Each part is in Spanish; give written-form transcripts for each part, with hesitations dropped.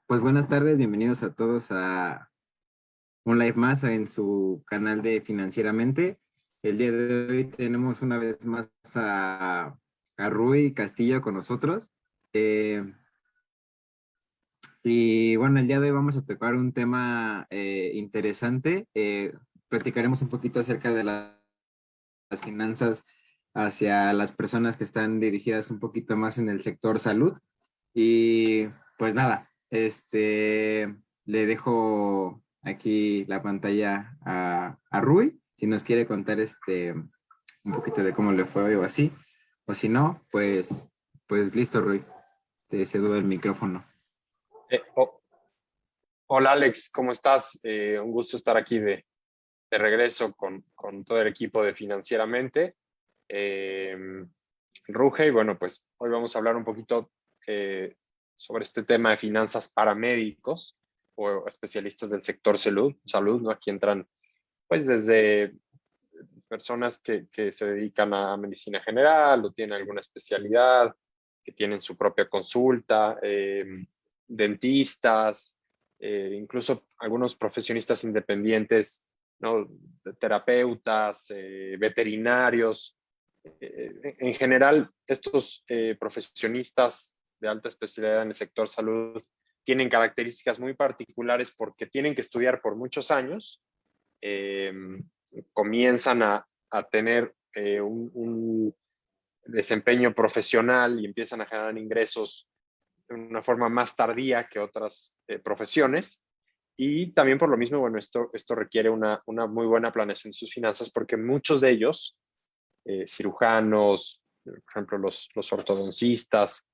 Pues buenas tardes, bienvenidos a todos a un live más en su canal de Financieramente. El día de hoy tenemos una vez más a Rui Castillo con nosotros. Y bueno, el día de hoy vamos a tocar un tema interesante. Platicaremos un poquito acerca de las finanzas hacia las personas que están dirigidas un poquito más en el sector salud. Y pues nada, le dejo aquí la pantalla a Rui, si nos quiere contar un poquito de cómo le fue hoy o así, o si no, pues listo, Rui, te cedo el micrófono. Eh, oh, Hola Alex, ¿cómo estás? Un gusto estar aquí de regreso con todo el equipo de Financieramente. Eh, Ruge, y bueno, pues hoy vamos a hablar un poquito sobre este tema de finanzas para médicos o especialistas del sector salud, ¿no? Aquí entran pues desde personas que se dedican a medicina general o tienen alguna especialidad, que tienen su propia consulta, dentistas, incluso algunos profesionistas independientes, ¿no? Terapeutas, veterinarios. En general, estos profesionistas de alta especialidad en el sector salud tienen características muy particulares porque tienen que estudiar por muchos años. Comienzan a tener un desempeño profesional y empiezan a generar ingresos de una forma más tardía que otras profesiones. Y también por lo mismo, bueno, esto requiere una muy buena planeación de sus finanzas porque muchos de ellos, cirujanos, por ejemplo, los ortodoncistas,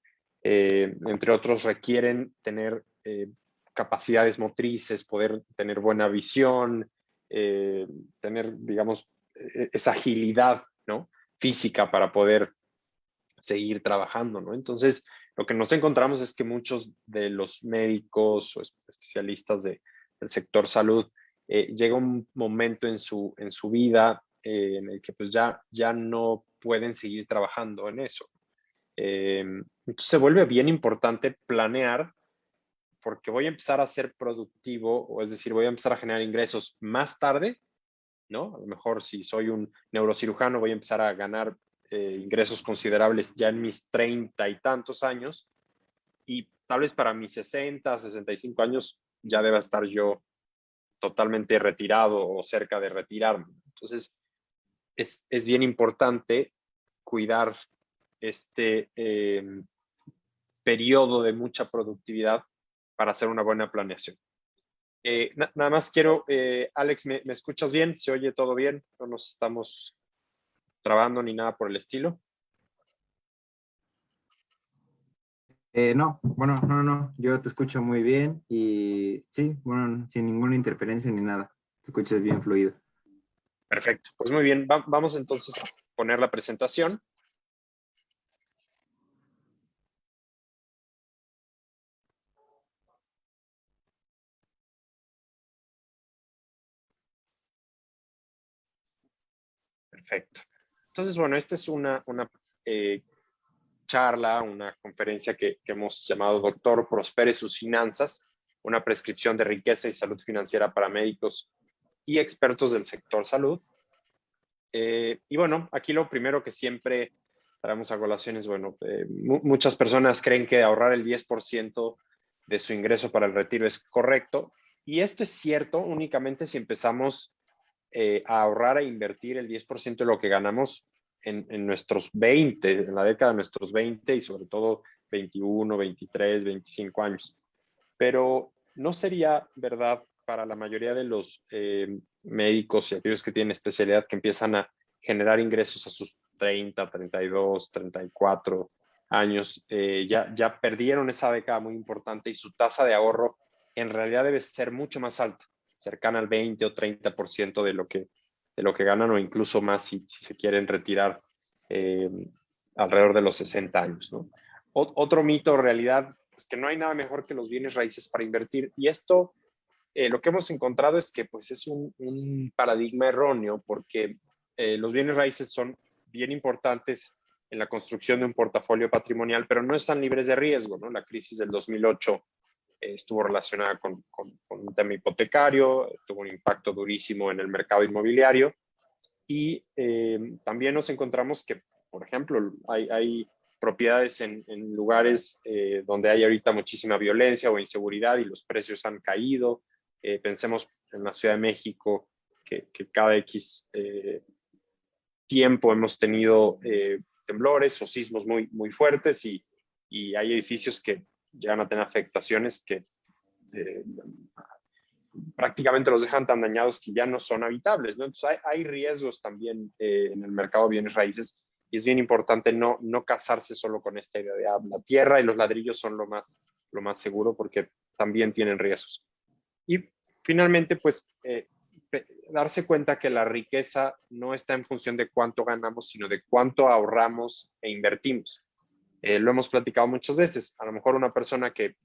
entre otros, requieren tener capacidades motrices, poder tener buena visión, tener, digamos, esa agilidad, ¿no? Física para poder seguir trabajando, ¿no? Entonces, lo que nos encontramos es que muchos de los médicos o especialistas del sector salud llega un momento en su vida en el que pues ya no pueden seguir trabajando en eso. Entonces se vuelve bien importante planear porque voy a empezar a ser productivo, o es decir, voy a empezar a generar ingresos más tarde, ¿no? A lo mejor si soy un neurocirujano voy a empezar a ganar ingresos considerables ya en mis 30 y tantos años y tal vez para mis 60, 65 años ya deba estar yo totalmente retirado o cerca de retirarme. Entonces, es bien importante cuidar este periodo de mucha productividad para hacer una buena planeación. Nada más quiero, Alex, ¿me escuchas bien? ¿Se oye todo bien? No nos estamos trabando ni nada por el estilo. No, bueno, no, yo te escucho muy bien y sí, bueno, sin ninguna interferencia ni nada, te escuchas bien fluido. Perfecto, pues muy bien, vamos entonces a poner la presentación. Perfecto. Entonces, bueno, esta es una charla, una conferencia que hemos llamado Doctor Prospere sus finanzas, una prescripción de riqueza y salud financiera para médicos y expertos del sector salud. Y bueno, aquí lo primero que siempre traemos a colación es, bueno, muchas personas creen que ahorrar el 10% de su ingreso para el retiro es correcto. Y esto es cierto únicamente si empezamos a ahorrar e invertir el 10% de lo que ganamos en nuestros 20, en la década de nuestros 20 y sobre todo 21, 23, 25 años. Pero no sería verdad para la mayoría de los médicos y aquellos que tienen especialidad que empiezan a generar ingresos a sus 30, 32, 34 años, ya perdieron esa década muy importante y su tasa de ahorro en realidad debe ser mucho más alta, cercana al 20 o 30% de lo que ganan o incluso más si se quieren retirar alrededor de los 60 años, ¿no? Otro mito, realidad, es que no hay nada mejor que los bienes raíces para invertir. Y esto, lo que hemos encontrado es que pues, es un paradigma erróneo porque los bienes raíces son bien importantes en la construcción de un portafolio patrimonial, pero no están libres de riesgo, ¿no? La crisis del 2008 estuvo relacionada con un tema hipotecario, tuvo un impacto durísimo en el mercado inmobiliario y también nos encontramos que, por ejemplo, hay propiedades en lugares donde hay ahorita muchísima violencia o inseguridad y los precios han caído. Pensemos en la Ciudad de México, que cada X tiempo hemos tenido temblores o sismos muy, muy fuertes y hay edificios que llegan a tener afectaciones que prácticamente los dejan tan dañados que ya no son habitables, ¿no? Entonces hay riesgos también en el mercado de bienes raíces y es bien importante no casarse solo con esta idea de la tierra y los ladrillos son lo más seguro porque también tienen riesgos. Y finalmente, pues, darse cuenta que la riqueza no está en función de cuánto ganamos, sino de cuánto ahorramos e invertimos. Lo hemos platicado muchas veces. A lo mejor una persona que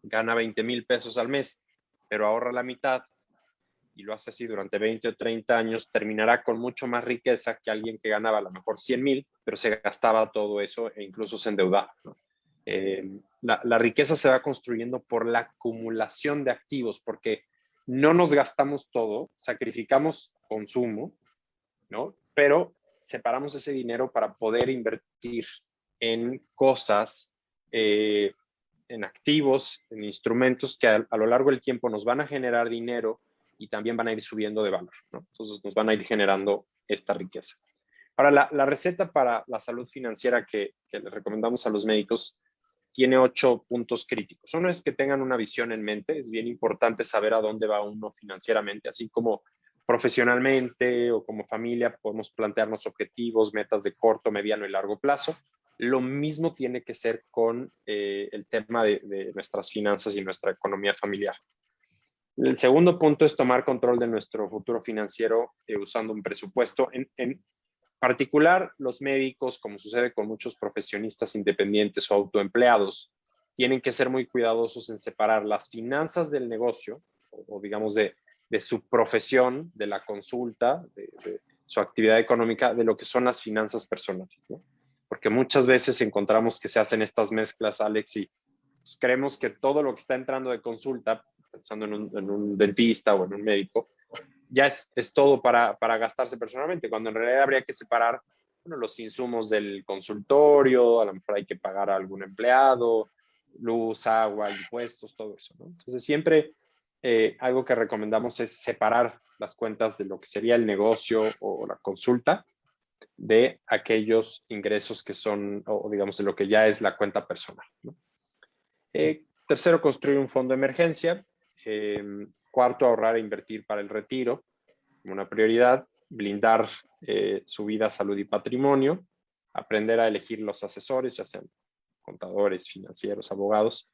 gana 20,000 pesos al mes, pero ahorra la mitad y lo hace así durante 20 o 30 años, terminará con mucho más riqueza que alguien que ganaba a lo mejor 100,000, pero se gastaba todo eso e incluso se endeudaba, ¿no? La riqueza se va construyendo por la acumulación de activos, porque no nos gastamos todo, sacrificamos consumo, ¿no? Pero separamos ese dinero para poder invertir en cosas, en activos, en instrumentos que a lo largo del tiempo nos van a generar dinero y también van a ir subiendo de valor, ¿no? Entonces nos van a ir generando esta riqueza. Ahora, la receta para la salud financiera que le recomendamos a los médicos tiene 8 puntos críticos. Uno es que tengan una visión en mente. Es bien importante saber a dónde va uno financieramente, así como profesionalmente o como familia podemos plantearnos objetivos, metas de corto, mediano y largo plazo. Lo mismo tiene que ser con el tema de nuestras finanzas y nuestra economía familiar. El segundo punto es tomar control de nuestro futuro financiero usando un presupuesto. En particular, los médicos, como sucede con muchos profesionistas independientes o autoempleados, tienen que ser muy cuidadosos en separar las finanzas del negocio o digamos de su profesión, de la consulta, de su actividad económica, de lo que son las finanzas personales, ¿no? Porque muchas veces encontramos que se hacen estas mezclas, Alex, y pues, creemos que todo lo que está entrando de consulta, pensando en un dentista o en un médico, ya es todo para gastarse personalmente, cuando en realidad habría que separar, bueno, los insumos del consultorio, a lo mejor hay que pagar a algún empleado, luz, agua, impuestos, todo eso, ¿no? Entonces siempre algo que recomendamos es separar las cuentas de lo que sería el negocio o la consulta de aquellos ingresos que son, o digamos, de lo que ya es la cuenta personal, ¿no? Tercero, construir un fondo de emergencia. Cuarto, ahorrar e invertir para el retiro, como una prioridad. Blindar su vida, salud y patrimonio. Aprender a elegir los asesores, ya sean contadores, financieros, abogados.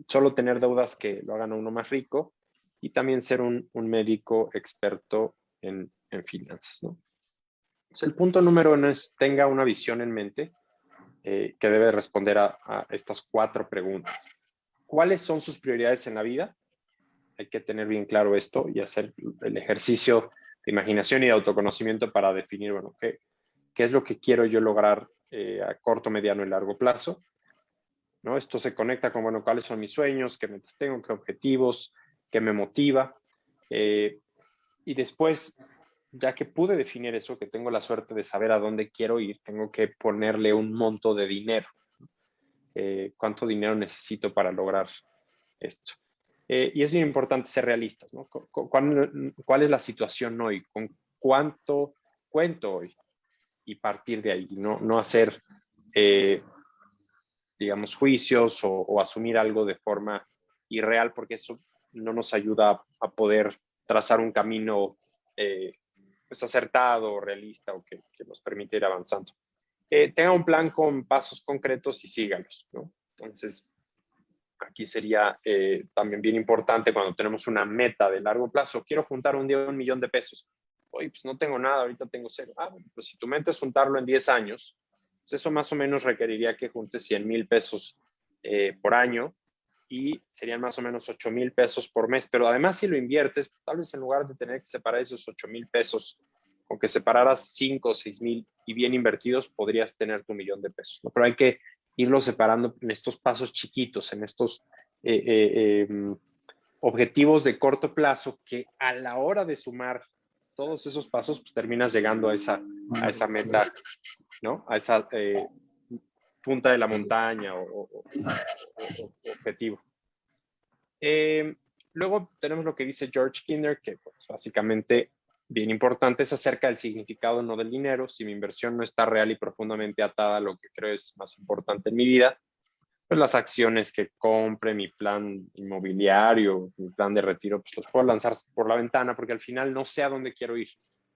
Solo tener deudas que lo hagan a uno más rico. Y también ser un médico experto en finanzas, ¿no? Entonces, el punto número 1 es tenga una visión en mente que debe responder a estas 4 preguntas. ¿Cuáles son sus prioridades en la vida? Hay que tener bien claro esto y hacer el ejercicio de imaginación y de autoconocimiento para definir, bueno, qué es lo que quiero yo lograr a corto, mediano y largo plazo, ¿no? Esto se conecta con, bueno, cuáles son mis sueños, qué metas tengo, qué objetivos, qué me motiva. Y después, ya que pude definir eso, que tengo la suerte de saber a dónde quiero ir, tengo que ponerle un monto de dinero. ¿Cuánto dinero necesito para lograr esto? Y es bien importante ser realistas, ¿no? ¿Cuál es la situación hoy? ¿Con cuánto cuento hoy? Y partir de ahí, no hacer, digamos, juicios o asumir algo de forma irreal, porque eso no nos ayuda a poder trazar un camino pues acertado, realista o que nos permite ir avanzando. Tenga un plan con pasos concretos y sígalos, ¿no? Entonces, aquí sería también bien importante cuando tenemos una meta de largo plazo. Quiero juntar un día 1 millón de pesos. Oye, pues no tengo nada, ahorita tengo 0. Bueno, pues si tu meta es juntarlo en 10 años, pues eso más o menos requeriría que juntes 100,000 pesos por año y serían más o menos 8,000 pesos por mes. Pero además, si lo inviertes, tal vez en lugar de tener que separar esos 8,000 pesos, con que separaras 5 o 6,000 y bien invertidos, podrías tener tu 1 millón de pesos, ¿no? Pero hay que irlo separando en estos pasos chiquitos, en estos objetivos de corto plazo que a la hora de sumar todos esos pasos, pues terminas llegando a esa meta, ¿no? A esa punta de la montaña o objetivo. Luego tenemos lo que dice George Kinder, que pues, básicamente, bien importante, es acerca del significado no del dinero. Si mi inversión no está real y profundamente atada a lo que creo es más importante en mi vida, pues las acciones que compre, mi plan inmobiliario, mi plan de retiro, pues los puedo lanzar por la ventana porque al final no sé a dónde quiero ir.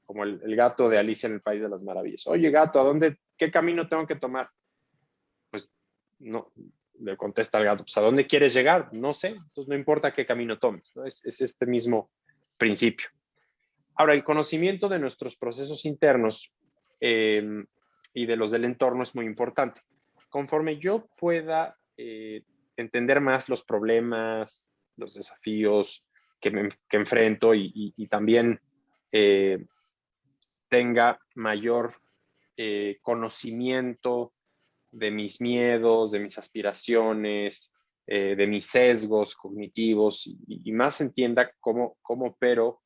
Como el gato de Alicia en el País de las Maravillas. Oye, gato, qué camino tengo que tomar? Pues no, le contesta al gato, pues ¿a dónde quieres llegar? No sé, entonces no importa qué camino tomes, ¿no? Es este mismo principio. Ahora, el conocimiento de nuestros procesos internos y de los del entorno es muy importante. Conforme yo pueda entender más los problemas, los desafíos que enfrento y también tenga mayor conocimiento de mis miedos, de mis aspiraciones, de mis sesgos cognitivos y más entienda cómo opero,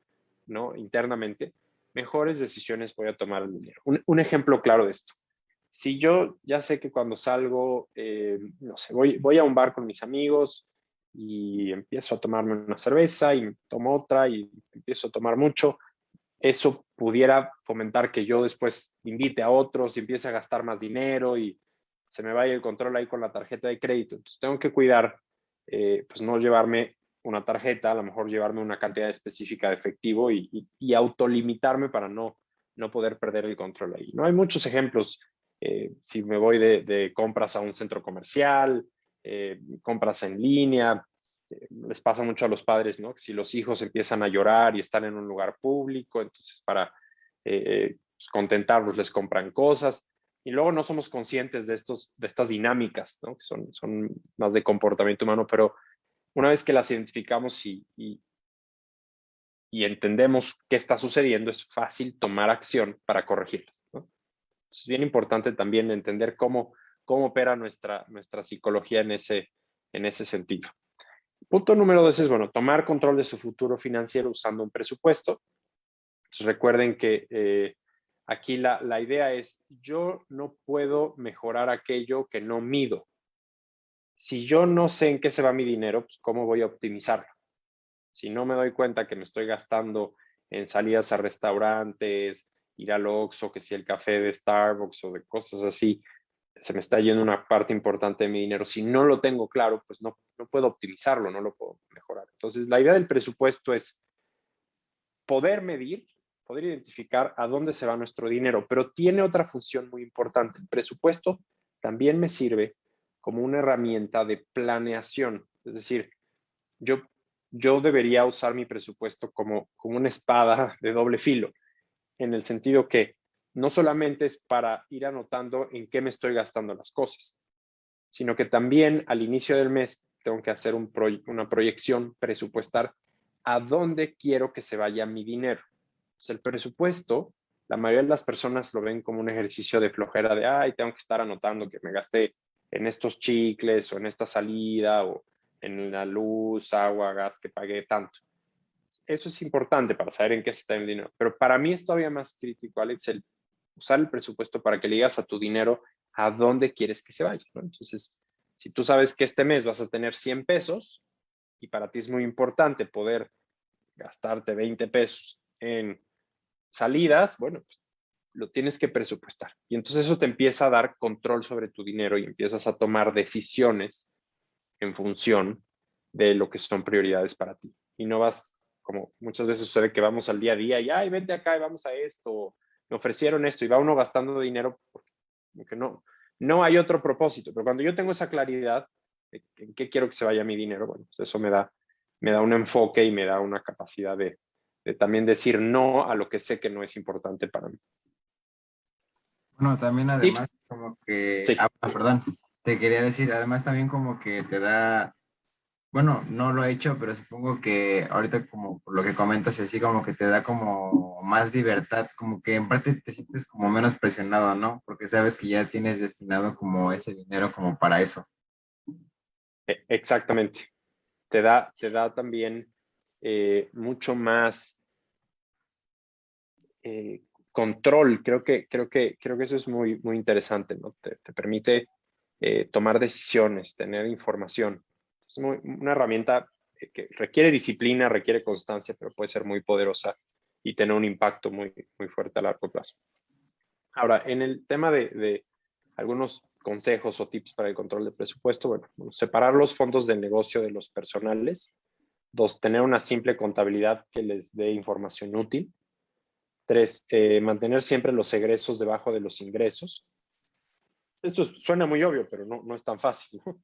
¿no? Internamente, mejores decisiones voy a tomar el dinero. Un ejemplo claro de esto. Si yo ya sé que cuando salgo, no sé, voy a un bar con mis amigos y empiezo a tomarme una cerveza y tomo otra y empiezo a tomar mucho, eso pudiera fomentar que yo después invite a otros y empiece a gastar más dinero y se me vaya el control ahí con la tarjeta de crédito. Entonces tengo que cuidar, pues no llevarme una tarjeta, a lo mejor llevarme una cantidad específica de efectivo y autolimitarme para no poder perder el control ahí. No hay muchos ejemplos. Si me voy de compras a un centro comercial, compras en línea, les pasa mucho a los padres, ¿no? Si los hijos empiezan a llorar y están en un lugar público, entonces para pues contentarlos les compran cosas y luego no somos conscientes de estas dinámicas, ¿no? Que son más de comportamiento humano, pero una vez que las identificamos y entendemos qué está sucediendo, es fácil tomar acción para corregirlas, ¿no? Entonces, es bien importante también entender cómo opera nuestra psicología en ese sentido. Punto número 2 es, bueno, tomar control de su futuro financiero usando un presupuesto. Entonces, recuerden que aquí la idea es, yo no puedo mejorar aquello que no mido. Si yo no sé en qué se va mi dinero, pues ¿cómo voy a optimizarlo? Si no me doy cuenta que me estoy gastando en salidas a restaurantes, ir al Oxxo, que si el café de Starbucks o de cosas así, se me está yendo una parte importante de mi dinero. Si no lo tengo claro, pues no puedo optimizarlo, no lo puedo mejorar. Entonces, la idea del presupuesto es poder medir, poder identificar a dónde se va nuestro dinero, pero tiene otra función muy importante. El presupuesto también me sirve como una herramienta de planeación. Es decir, yo debería usar mi presupuesto como una espada de doble filo, en el sentido que no solamente es para ir anotando en qué me estoy gastando las cosas, sino que también al inicio del mes tengo que hacer una proyección presupuestar a dónde quiero que se vaya mi dinero. Entonces, el presupuesto, la mayoría de las personas lo ven como un ejercicio de flojera de, ay, tengo que estar anotando que me gasté en estos chicles o en esta salida o en la luz, agua, gas que pagué tanto. Eso es importante para saber en qué se está el dinero. Pero para mí es todavía más crítico, Alex, el usar el presupuesto para que le digas a tu dinero a dónde quieres que se vaya, ¿no? Entonces, si tú sabes que este mes vas a tener 100 pesos y para ti es muy importante poder gastarte 20 pesos en salidas, bueno, pues lo tienes que presupuestar. Y entonces eso te empieza a dar control sobre tu dinero y empiezas a tomar decisiones en función de lo que son prioridades para ti. Y no vas, como muchas veces sucede, que vamos al día a día y, ay, vente acá y vamos a esto, me ofrecieron esto y va uno gastando dinero porque no hay otro propósito. Pero cuando yo tengo esa claridad de en qué quiero que se vaya mi dinero, bueno, pues eso me da un enfoque y me da una capacidad de también decir no a lo que sé que no es importante para mí. Bueno, también además Tips. como que, Sí. perdón, te quería decir, además también como que te da, bueno, no lo he hecho, pero supongo que ahorita como por lo que comentas así como que te da como más libertad, como que en parte te sientes como menos presionado, ¿no? Porque sabes que ya tienes destinado como ese dinero como para eso. Exactamente. te da también mucho más control. Creo que eso es muy, muy interesante, ¿no? Te permite tomar decisiones, tener información. Es una herramienta que requiere disciplina, requiere constancia, pero puede ser muy poderosa y tener un impacto muy, muy fuerte a largo plazo. Ahora, en el tema de algunos consejos o tips para el control de presupuesto, bueno, separar los fondos del negocio de los personales. 2, tener una simple contabilidad que les dé información útil. 3, mantener siempre los egresos debajo de los ingresos. Esto suena muy obvio, pero no es tan fácil, ¿no?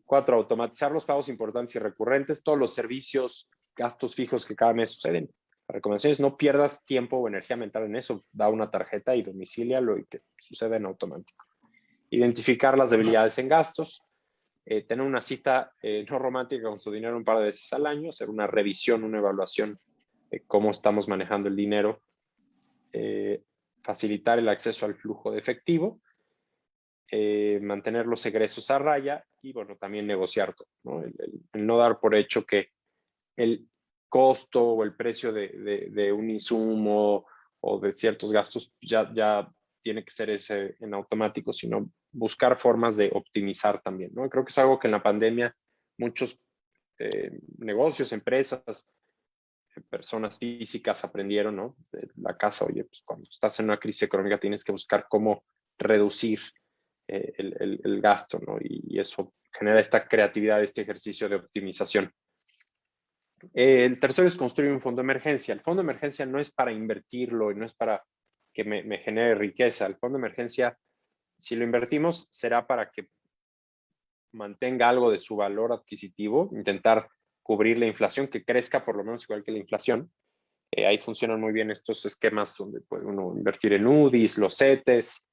4, automatizar los pagos importantes y recurrentes, todos los servicios, gastos fijos que cada mes suceden. La recomendación es no pierdas tiempo o energía mental en eso. Da una tarjeta y domicílialo y que suceda en automático. Identificar las debilidades en gastos. Tener una cita no romántica con su dinero un par de veces al año. Hacer una revisión, una evaluación de cómo estamos manejando el dinero. Facilitar el acceso al flujo de efectivo. Mantener los egresos a raya y, bueno, también negociar todo, ¿no? El no dar por hecho que el costo o el precio de un insumo o de ciertos gastos ya tiene que ser ese en automático, sino buscar formas de optimizar también, ¿no? Creo que es algo que en la pandemia muchos negocios, empresas, personas físicas aprendieron, ¿no? Desde la casa, oye, pues cuando estás en una crisis económica tienes que buscar cómo reducir el gasto, ¿no? Y eso genera esta creatividad, este ejercicio de optimización. El tercero es construir un fondo de emergencia. El fondo de emergencia no es para invertirlo y no es para que me genere riqueza. El fondo de emergencia, si lo invertimos, será para que mantenga algo de su valor adquisitivo, intentar cubrir la inflación, que crezca por lo menos igual que la inflación. Ahí funcionan muy bien estos esquemas donde puede uno invertir en UDIs, los CETES,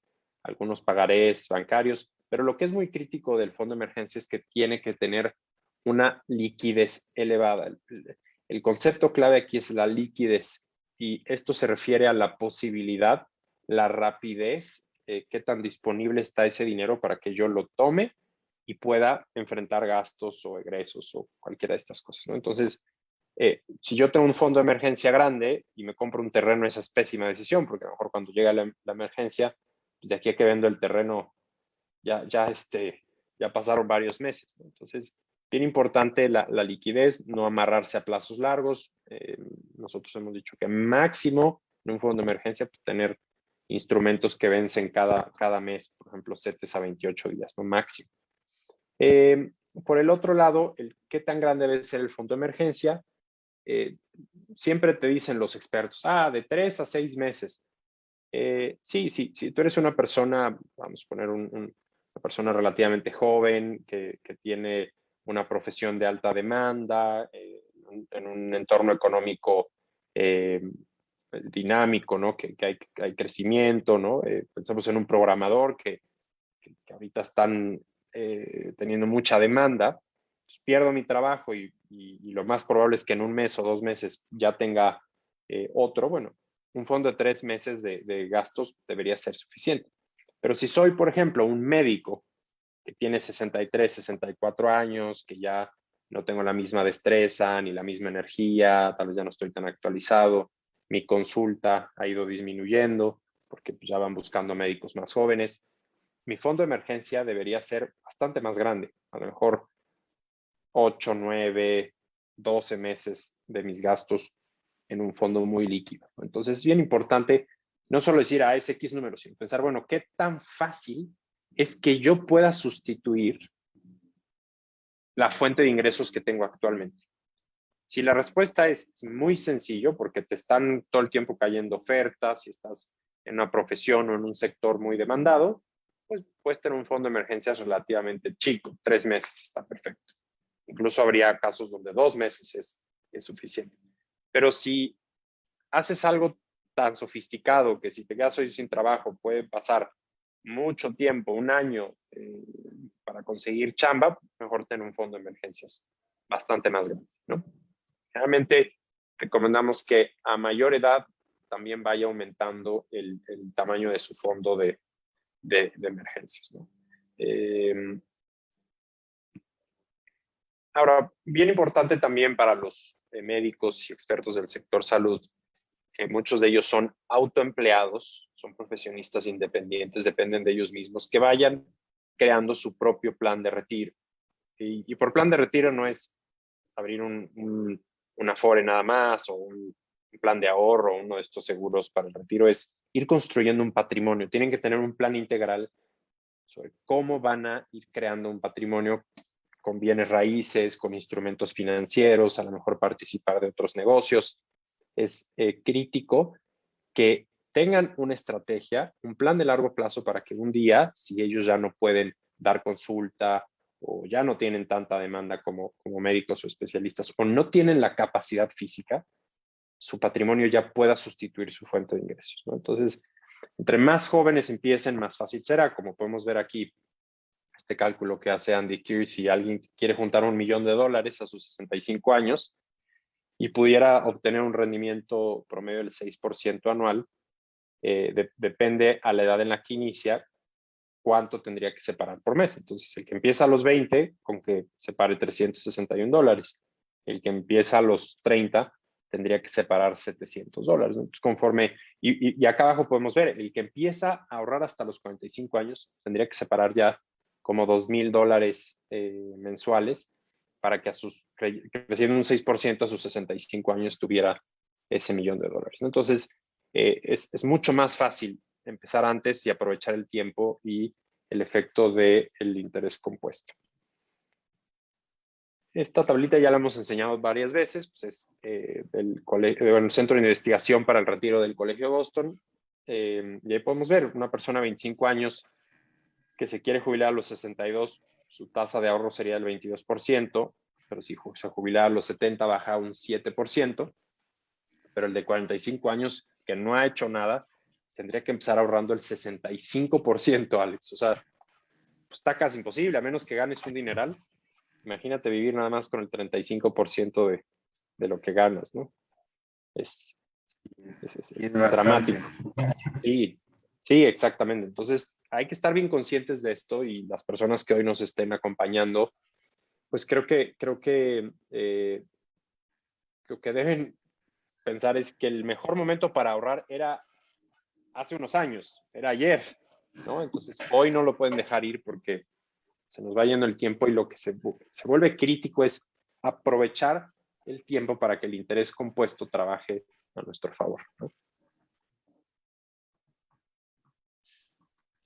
algunos pagarés bancarios, pero lo que es muy crítico del fondo de emergencia es que tiene que tener una liquidez elevada. El concepto clave aquí es la liquidez y esto se refiere a la posibilidad, la rapidez, qué tan disponible está ese dinero para que yo lo tome y pueda enfrentar gastos o egresos o cualquiera de estas cosas, ¿no? Entonces, si yo tengo un fondo de emergencia grande y me compro un terreno, esa es pésima decisión, porque a lo mejor cuando llega la emergencia, pues de aquí a que vendo el terreno, ya pasaron varios meses, ¿no? Entonces, bien importante la liquidez, no amarrarse a plazos largos. Nosotros hemos dicho que máximo en un fondo de emergencia, pues, tener instrumentos que vencen cada mes, por ejemplo, CETES a 28 días, ¿no? Máximo. Por el otro lado, qué tan grande debe ser el fondo de emergencia. Siempre te dicen los expertos, de 3 a 6 meses. Sí, si tú eres una persona, vamos a poner una persona relativamente joven, que tiene una profesión de alta demanda, en un entorno económico dinámico, ¿no? Que hay crecimiento, ¿no? Pensamos en un programador que ahorita están teniendo mucha demanda, pues pierdo mi trabajo y lo más probable es que en un mes o 2 meses ya tenga otro. Bueno, un fondo de 3 meses de gastos debería ser suficiente. Pero si soy, por ejemplo, un médico que tiene 63, 64 años, que ya no tengo la misma destreza ni la misma energía, tal vez ya no estoy tan actualizado, mi consulta ha ido disminuyendo porque pues, ya van buscando médicos más jóvenes. Mi fondo de emergencia debería ser bastante más grande, a lo mejor 8, 9, 12 meses de mis gastos en un fondo muy líquido. Entonces es bien importante no solo decir ese X número, sino pensar, bueno, ¿qué tan fácil es que yo pueda sustituir la fuente de ingresos que tengo actualmente? Si la respuesta es muy sencillo, porque te están todo el tiempo cayendo ofertas, si estás en una profesión o en un sector muy demandado, pues puedes tener un fondo de emergencias relativamente chico, 3 meses está perfecto. Incluso habría casos donde 2 meses es suficiente. Pero si haces algo tan sofisticado que si te quedas hoy sin trabajo puede pasar mucho tiempo, un año, para conseguir chamba, mejor tener un fondo de emergencias bastante más grande, ¿no? Generalmente recomendamos que a mayor edad también vaya aumentando el tamaño de su fondo de emergencias, ¿no? Ahora, bien importante también para los médicos y expertos del sector salud, que muchos de ellos son autoempleados, son profesionistas independientes, dependen de ellos mismos, que vayan creando su propio plan de retiro. Y por plan de retiro no es abrir un Afore nada más o un plan de ahorro, uno de estos seguros para el retiro, es ir construyendo un patrimonio. Tienen que tener un plan integral sobre cómo van a ir creando un patrimonio con bienes raíces, con instrumentos financieros, a lo mejor participar de otros negocios. Es crítico que tengan una estrategia, un plan de largo plazo para que un día, si ellos ya no pueden dar consulta o ya no tienen tanta demanda como médicos o especialistas o no tienen la capacidad física, su patrimonio ya pueda sustituir su fuente de ingresos, ¿no? Entonces, entre más jóvenes empiecen, más fácil será. Como podemos ver aquí, este cálculo que hace Andy Keir, si alguien quiere juntar $1,000,000 a sus 65 años y pudiera obtener un rendimiento promedio del 6% anual, depende a la edad en la que inicia, cuánto tendría que separar por mes. Entonces, el que empieza a los 20, con que separe $361. El que empieza a los 30, tendría que separar $700. Entonces, conforme, y acá abajo podemos ver, el que empieza a ahorrar hasta los 45 años, tendría que separar ya como $2,000 mensuales para que creciendo un 6% a sus 65 años tuviera ese $1,000,000. Entonces, es mucho más fácil empezar antes y aprovechar el tiempo y el efecto del interés compuesto. Esta tablita ya la hemos enseñado varias veces, pues es el Centro de Investigación para el Retiro del Colegio de Boston. Y ahí podemos ver una persona de 25 años que se quiere jubilar a los 62, su tasa de ahorro sería del 22%, pero si se jubila a los 70 baja a un 7%, pero el de 45 años que no ha hecho nada, tendría que empezar ahorrando el 65%, Alex. O sea, pues está casi imposible, a menos que ganes un dineral. Imagínate vivir nada más con el 35% de lo que ganas, ¿no? Es bastante. dramático. Sí, sí, exactamente. Entonces, hay que estar bien conscientes de esto y las personas que hoy nos estén acompañando, pues creo que lo que deben pensar es que el mejor momento para ahorrar era hace unos años, era ayer, ¿no? Entonces, hoy no lo pueden dejar ir porque se nos va yendo el tiempo y lo que se vuelve crítico es aprovechar el tiempo para que el interés compuesto trabaje a nuestro favor, ¿no?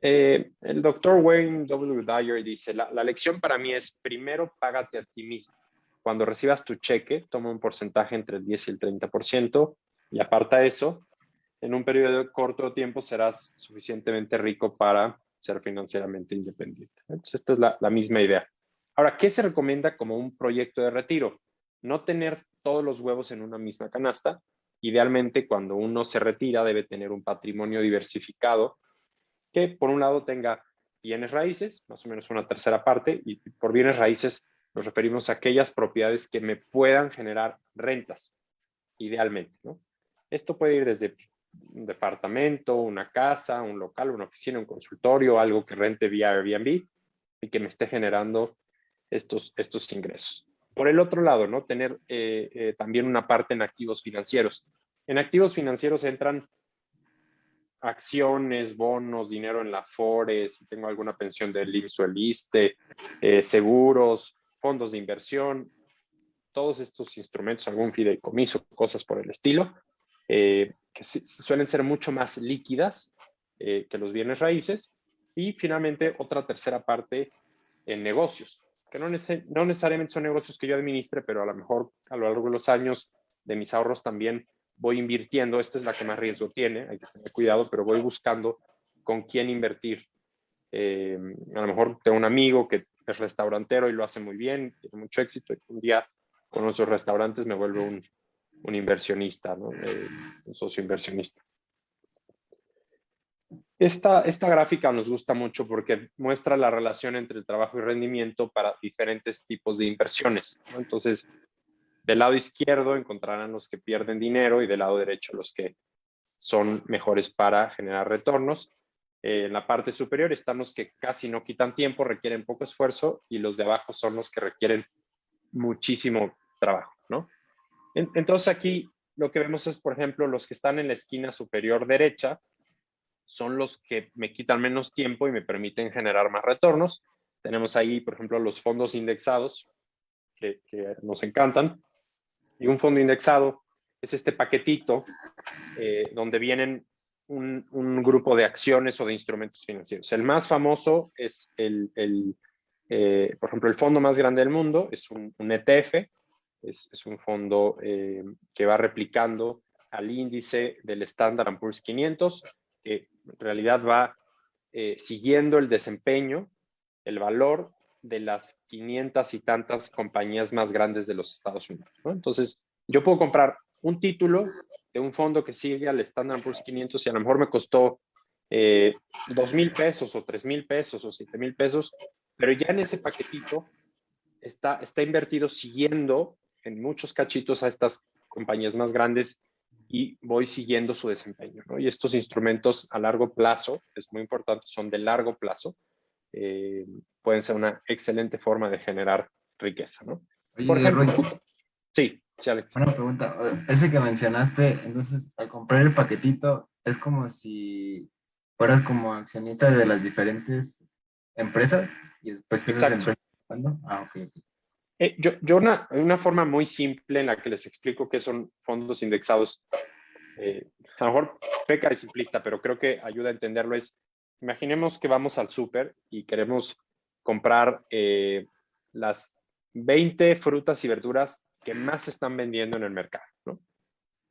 El doctor Wayne W. Dyer dice, la lección para mí es primero págate a ti mismo. Cuando recibas tu cheque, toma un porcentaje entre el 10 y el 30% y aparta eso. En un periodo corto de tiempo serás suficientemente rico para ser financieramente independiente. Entonces, esta es la misma idea. Ahora, ¿qué se recomienda como un proyecto de retiro? No tener todos los huevos en una misma canasta. Idealmente, cuando uno se retira, debe tener un patrimonio diversificado que, por un lado, tenga bienes raíces, más o menos una tercera parte, y por bienes raíces nos referimos a aquellas propiedades que me puedan generar rentas, idealmente, ¿no? Esto puede ir desde un departamento, una casa, un local, una oficina, un consultorio, algo que rente vía Airbnb y que me esté generando estos ingresos. Por el otro lado, ¿no? Tener también una parte en activos financieros. En activos financieros entran acciones, bonos, dinero en la Afore, si tengo alguna pensión del IMSS o el ISSSTE, seguros, fondos de inversión, todos estos instrumentos, algún fideicomiso, cosas por el estilo, que suelen ser mucho más líquidas que los bienes raíces. Y finalmente, otra tercera parte en negocios, que no necesariamente son negocios que yo administre, pero a lo mejor a lo largo de los años de mis ahorros también voy invirtiendo. Esta es la que más riesgo tiene, hay que tener cuidado, pero voy buscando con quién invertir. A lo mejor tengo un amigo que es restaurantero y lo hace muy bien, tiene mucho éxito, y un día con nuestros restaurantes me vuelvo un inversionista, ¿no? Un socio inversionista. Esta gráfica nos gusta mucho porque muestra la relación entre el trabajo y rendimiento para diferentes tipos de inversiones, ¿no? Entonces, del lado izquierdo encontrarán los que pierden dinero y del lado derecho los que son mejores para generar retornos. En la parte superior están los que casi no quitan tiempo, requieren poco esfuerzo, y los de abajo son los que requieren muchísimo trabajo, ¿no? Entonces aquí lo que vemos es, por ejemplo, los que están en la esquina superior derecha son los que me quitan menos tiempo y me permiten generar más retornos. Tenemos ahí, por ejemplo, los fondos indexados que nos encantan. Y un fondo indexado es este paquetito donde vienen un grupo de acciones o de instrumentos financieros. El más famoso es por ejemplo, el fondo más grande del mundo es un ETF, es un fondo que va replicando al índice del Standard & Poor's 500, que en realidad va siguiendo el desempeño, el valor de las 500 y tantas compañías más grandes de los Estados Unidos, ¿no? Entonces, yo puedo comprar un título de un fondo que sigue al Standard & Poor's 500 y a lo mejor me costó 2,000 pesos o 3,000 pesos o 7,000 pesos, pero ya en ese paquetito está invertido siguiendo en muchos cachitos a estas compañías más grandes y voy siguiendo su desempeño, ¿no? Y estos instrumentos a largo plazo, es muy importante, son de largo plazo, pueden ser una excelente forma de generar riqueza, ¿no? Por Oye, ejemplo, Roy, sí, sí, Alex. una pregunta. Ese que mencionaste, entonces, al comprar el paquetito, es como si fueras como accionista de las diferentes empresas y después esas Exacto. empresas. ¿Cuándo? Ah, ok. Ok. Una forma muy simple en la que les explico qué son fondos indexados, a lo mejor peca de simplista, pero creo que ayuda a entenderlo, es, imaginemos que vamos al súper y queremos comprar las 20 frutas y verduras que más se están vendiendo en el mercado, ¿no?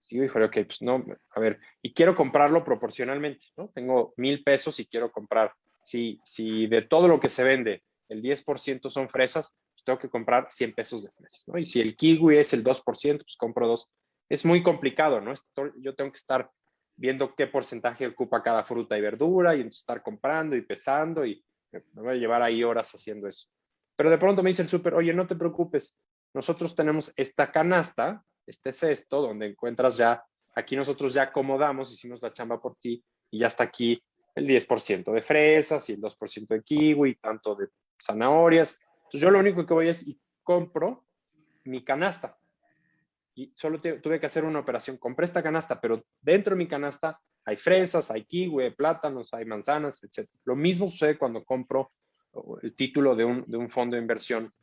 Digo, híjole, ok, pues no, a ver, y quiero comprarlo proporcionalmente, ¿no? Tengo 1,000 pesos y quiero comprar, si de todo lo que se vende, el 10% son fresas, pues tengo que comprar 100 pesos de fresas, ¿no? Y si el kiwi es el 2%, pues compro dos. Es muy complicado, ¿no? Yo tengo que estar viendo qué porcentaje ocupa cada fruta y verdura y entonces estar comprando y pesando y me voy a llevar ahí horas haciendo eso. Pero de pronto me dice el súper, oye, no te preocupes, nosotros tenemos esta canasta, este cesto, donde encuentras ya, aquí nosotros ya acomodamos, hicimos la chamba por ti y ya está aquí el 10% de fresas y el 2% de kiwi, tanto de zanahorias. Entonces yo lo único que voy es y compro mi canasta. Y solo tuve que hacer una operación. Compré esta canasta, pero dentro de mi canasta hay fresas, hay kiwi, hay plátanos, hay manzanas, etc. Lo mismo sucede cuando compro el título de un fondo de inversión,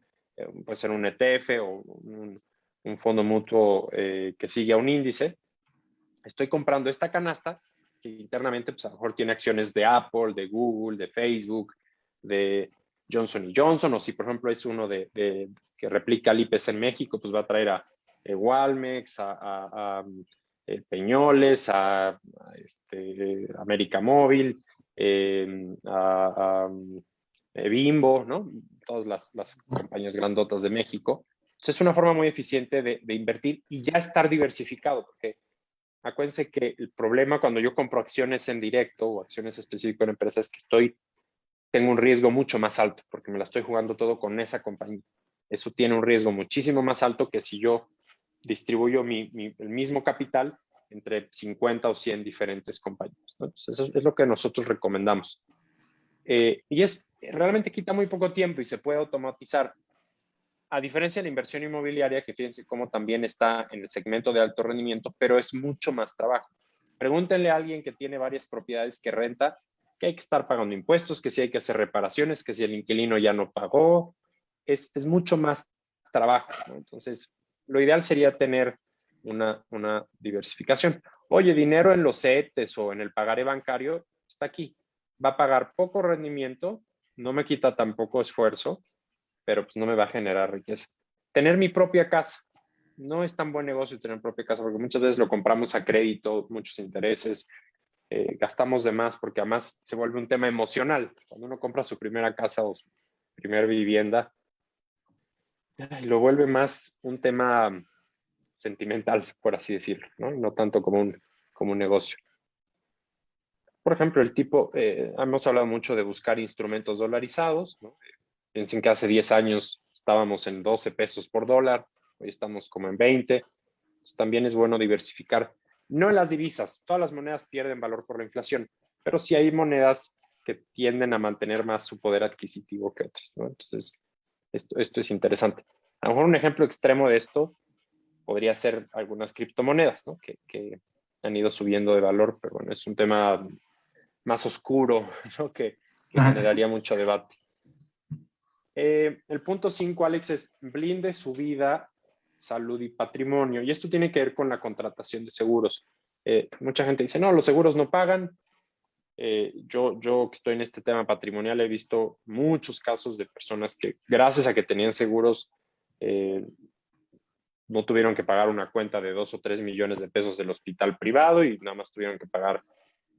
puede ser un ETF o un fondo mutuo que sigue a un índice. Estoy comprando esta canasta que internamente pues a lo mejor tiene acciones de Apple, de Google, de Facebook, de Johnson Johnson, o si por ejemplo es uno que replica el IPC en México, pues va a traer a Walmex, a Peñoles, a América Móvil, a Bimbo, ¿no? Todas las compañías grandotas de México. Entonces es una forma muy eficiente de invertir y ya estar diversificado, porque acuérdense que el problema cuando yo compro acciones en directo o acciones específicas en empresas es que tengo un riesgo mucho más alto porque me la estoy jugando todo con esa compañía. Eso tiene un riesgo muchísimo más alto que si yo distribuyo el mismo capital entre 50 o 100 diferentes compañías, ¿no? Entonces, eso es lo que nosotros recomendamos. Y realmente quita muy poco tiempo y se puede automatizar. A diferencia de la inversión inmobiliaria, que fíjense cómo también está en el segmento de alto rendimiento, pero es mucho más trabajo. Pregúntenle a alguien que tiene varias propiedades que renta, que hay que estar pagando impuestos, que si hay que hacer reparaciones, que si el inquilino ya no pagó, es mucho más trabajo, ¿no? Entonces, lo ideal sería tener una diversificación. Oye, dinero en los CETES o en el pagaré bancario está aquí. Va a pagar poco rendimiento, no me quita tampoco esfuerzo, pero pues no me va a generar riqueza. Tener mi propia casa. No es tan buen negocio tener propia casa porque muchas veces lo compramos a crédito, muchos intereses, gastamos de más porque además se vuelve un tema emocional. Cuando uno compra su primera casa o su primera vivienda, lo vuelve más un tema sentimental, por así decirlo, ¿no? No tanto como un negocio. Por ejemplo, hemos hablado mucho de buscar instrumentos dolarizados, ¿no? Piensen que hace 10 años estábamos en 12 pesos por dólar, hoy estamos como en 20. Entonces, también es bueno diversificar. No en las divisas, todas las monedas pierden valor por la inflación, pero sí hay monedas que tienden a mantener más su poder adquisitivo que otras, ¿no? Entonces, esto es interesante. A lo mejor un ejemplo extremo de esto podría ser algunas criptomonedas, ¿no? Que han ido subiendo de valor, pero bueno, es un tema más oscuro, ¿no? Que generaría mucho debate. El punto 5, Alex, es blinde su vida, salud y patrimonio. Y esto tiene que ver con la contratación de seguros. Mucha gente dice, no, los seguros no pagan. Yo que estoy en este tema patrimonial he visto muchos casos de personas que gracias a que tenían seguros no tuvieron que pagar una cuenta de 2 o 3 millones de pesos del hospital privado y nada más tuvieron que pagar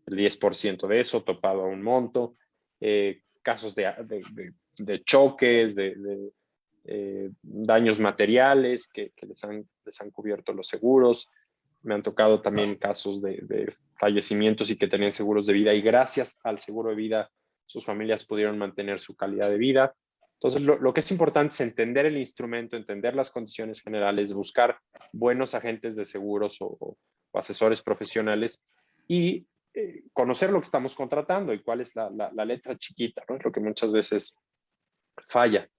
el 10% de eso, topado a un monto. Casos de choques, daños materiales que les han cubierto los seguros. Me han tocado también casos de fallecimientos y que tenían seguros de vida y gracias al seguro de vida sus familias pudieron mantener su calidad de vida. Entonces, lo que es importante es entender el instrumento, entender las condiciones generales, buscar buenos agentes de seguros o asesores profesionales y conocer lo que estamos contratando y cuál es la letra chiquita, ¿no? Es lo que muchas veces falla.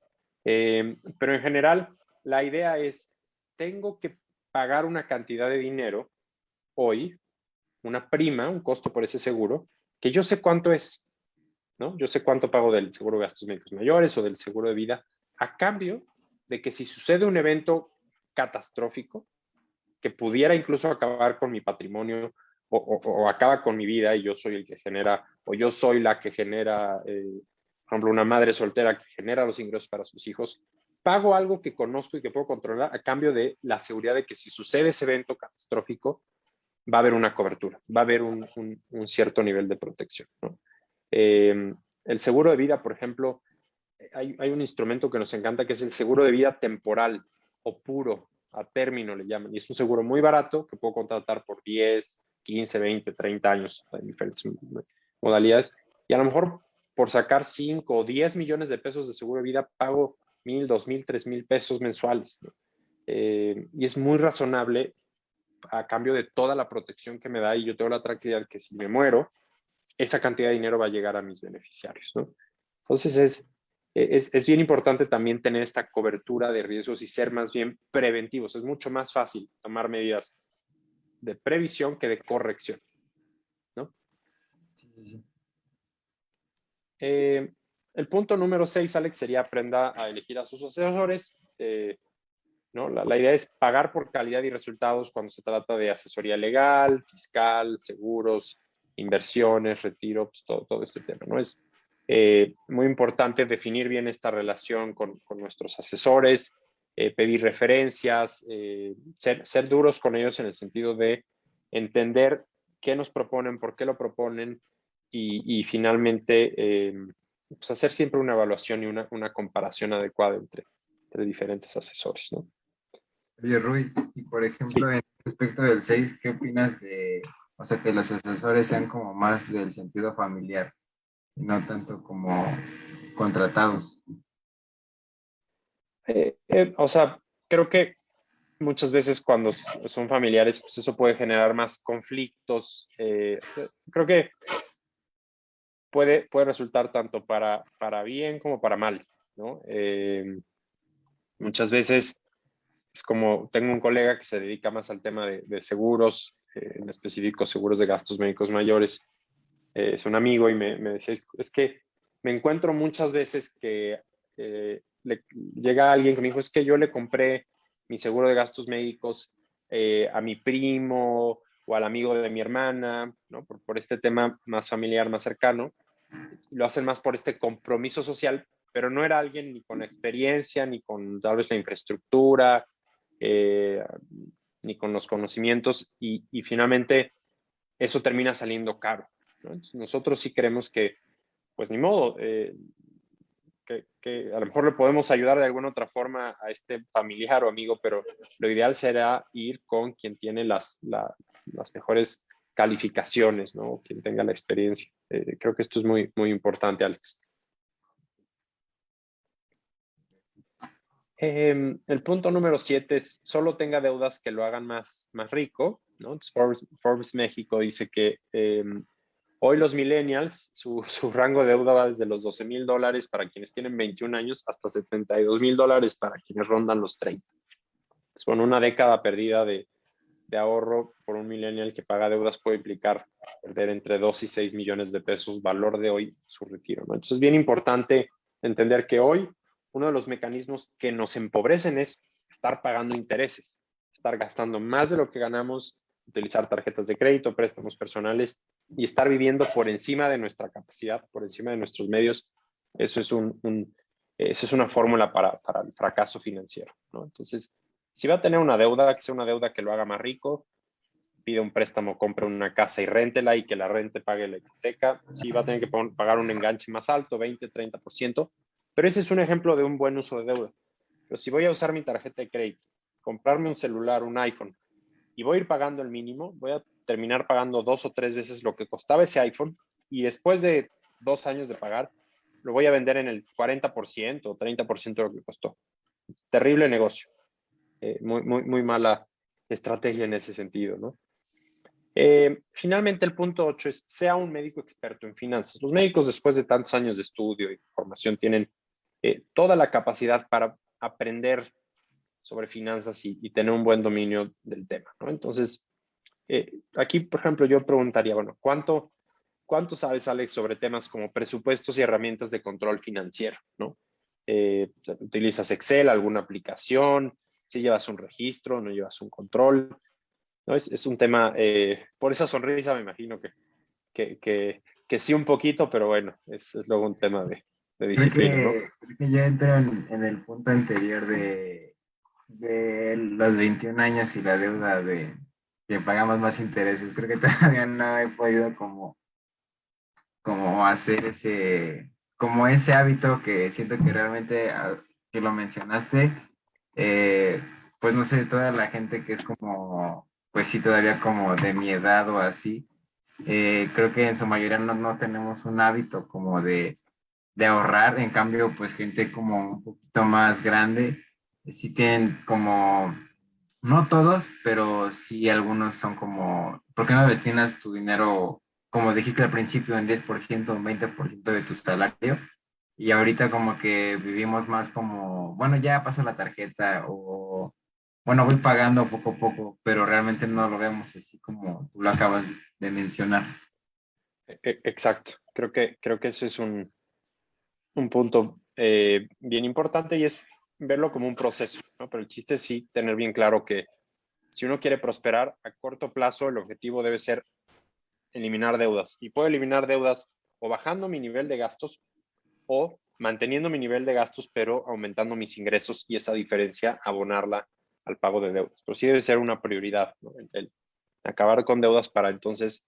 Pero en general, la idea es, tengo que pagar una cantidad de dinero hoy, una prima, un costo por ese seguro, que yo sé cuánto es, ¿no? Yo sé cuánto pago del seguro de gastos médicos mayores o del seguro de vida, a cambio de que si sucede un evento catastrófico, que pudiera incluso acabar con mi patrimonio o acaba con mi vida y yo soy el que genera, o yo soy la que genera, por ejemplo, una madre soltera que genera los ingresos para sus hijos, pago algo que conozco y que puedo controlar a cambio de la seguridad de que si sucede ese evento catastrófico, va a haber una cobertura, va a haber un cierto nivel de protección, ¿no? El seguro de vida, por ejemplo, hay un instrumento que nos encanta que es el seguro de vida temporal o puro, a término le llaman, y es un seguro muy barato que puedo contratar por 10, 15, 20, 30 años en diferentes modalidades, y a lo mejor por sacar 5 o 10 millones de pesos de seguro de vida pago 1,000, 2,000, 3,000 pesos mensuales, ¿no? Y es muy razonable a cambio de toda la protección que me da y yo tengo la tranquilidad que si me muero, esa cantidad de dinero va a llegar a mis beneficiarios, ¿no? Entonces es bien importante también tener esta cobertura de riesgos y ser más bien preventivos. Es mucho más fácil tomar medidas de previsión que de corrección, ¿no? Sí, sí, sí. El punto número 6, Alex, sería aprenda a elegir a sus asesores. ¿No? La idea es pagar por calidad y resultados cuando se trata de asesoría legal, fiscal, seguros, inversiones, retiro, pues todo este tema, ¿no? Es muy importante definir bien esta relación con nuestros asesores, pedir referencias, ser duros con ellos en el sentido de entender qué nos proponen, por qué lo proponen y finalmente pues hacer siempre una evaluación y una comparación adecuada entre diferentes asesores, ¿no? Oye, Rui, y por ejemplo, Sí. en respecto del 6, ¿qué opinas o sea, que los asesores sean como más del sentido familiar y no tanto como contratados? O sea, creo que muchas veces cuando son familiares, pues eso puede generar más conflictos. Creo que puede resultar tanto para bien como para mal, ¿no? Muchas veces es como, tengo un colega que se dedica más al tema de seguros, en específico seguros de gastos médicos mayores. Es un amigo y me decía, es que me encuentro muchas veces que llega alguien que me dijo, es que yo le compré mi seguro de gastos médicos a mi primo o al amigo de mi hermana, ¿no? Por este tema más familiar, más cercano. Lo hacen más por este compromiso social, pero no era alguien ni con experiencia, ni con tal vez la infraestructura, eh, ni con los conocimientos, y finalmente eso termina saliendo caro, ¿no? Entonces, nosotros sí creemos que, pues ni modo, que a lo mejor le podemos ayudar de alguna otra forma a este familiar o amigo, pero lo ideal será ir con quien tiene las mejores calificaciones, ¿no? Quien tenga la experiencia. Creo que esto es muy, muy importante, Alex. El punto número 7 es solo tenga deudas que lo hagan más rico, ¿no? Entonces, Forbes México dice que Hoy los millennials, su rango de deuda va desde los $12,000 para quienes tienen 21 años hasta $72,000 para quienes rondan los 30. Entonces, bueno, una década perdida de ahorro por un millennial que paga deudas puede implicar perder entre 2 y 6 millones de pesos valor de hoy su retiro, ¿no? Entonces es bien importante entender que hoy uno de los mecanismos que nos empobrecen es estar pagando intereses, estar gastando más de lo que ganamos, utilizar tarjetas de crédito, préstamos personales y estar viviendo por encima de nuestra capacidad, por encima de nuestros medios. Eso es eso es una fórmula para el fracaso financiero, ¿no? Entonces, si va a tener una deuda, que sea una deuda que lo haga más rico, pide un préstamo, compre una casa y réntela y que la rente pague la hipoteca. Sí, va a tener que pagar un enganche más alto, 20, 30%, pero ese es un ejemplo de un buen uso de deuda. Pero si voy a usar mi tarjeta de crédito, comprarme un celular, un iPhone, y voy a ir pagando el mínimo, voy a terminar pagando 2 o 3 veces lo que costaba ese iPhone y después de 2 años de pagar, lo voy a vender en el 40% o 30% de lo que costó. Terrible negocio. Muy mala estrategia en ese sentido, ¿no? Finalmente, el punto 8 es, sea un médico experto en finanzas. Los médicos, después de tantos años de estudio y formación, tienen toda la capacidad para aprender sobre finanzas y tener un buen dominio del tema, ¿no? Entonces, aquí, por ejemplo, yo preguntaría, bueno, ¿cuánto sabes, Alex, sobre temas como presupuestos y herramientas de control financiero, ¿no? ¿Utilizas Excel, alguna aplicación? ¿Si llevas un registro, no llevas un control? ¿No? Es un tema, por esa sonrisa me imagino que sí un poquito, pero bueno, es luego un tema de disciplina, ¿no? Creo que ya entro en el punto anterior de los 21 años y la deuda de que pagamos más intereses. Creo que todavía no he podido como hacer como ese hábito que siento que realmente, que lo mencionaste, eh, pues no sé, toda la gente que es como, pues sí, todavía como de mi edad o así, creo que en su mayoría no tenemos un hábito como de ahorrar. En cambio, pues gente como un poquito más grande, sí tienen como, no todos, pero sí algunos son como, ¿por qué no destinas tu dinero, como dijiste al principio, en 10% o 20% de tu salario? Y ahorita como que vivimos más como, bueno, ya paso la tarjeta o, bueno, voy pagando poco a poco, pero realmente no lo vemos así como tú lo acabas de mencionar. Exacto. Creo que ese es un punto bien importante y es verlo como un proceso, ¿no? Pero el chiste es sí tener bien claro que si uno quiere prosperar a corto plazo, el objetivo debe ser eliminar deudas. Y puedo eliminar deudas o bajando mi nivel de gastos o manteniendo mi nivel de gastos, pero aumentando mis ingresos y esa diferencia abonarla al pago de deudas. Pero sí debe ser una prioridad, ¿no? El acabar con deudas para entonces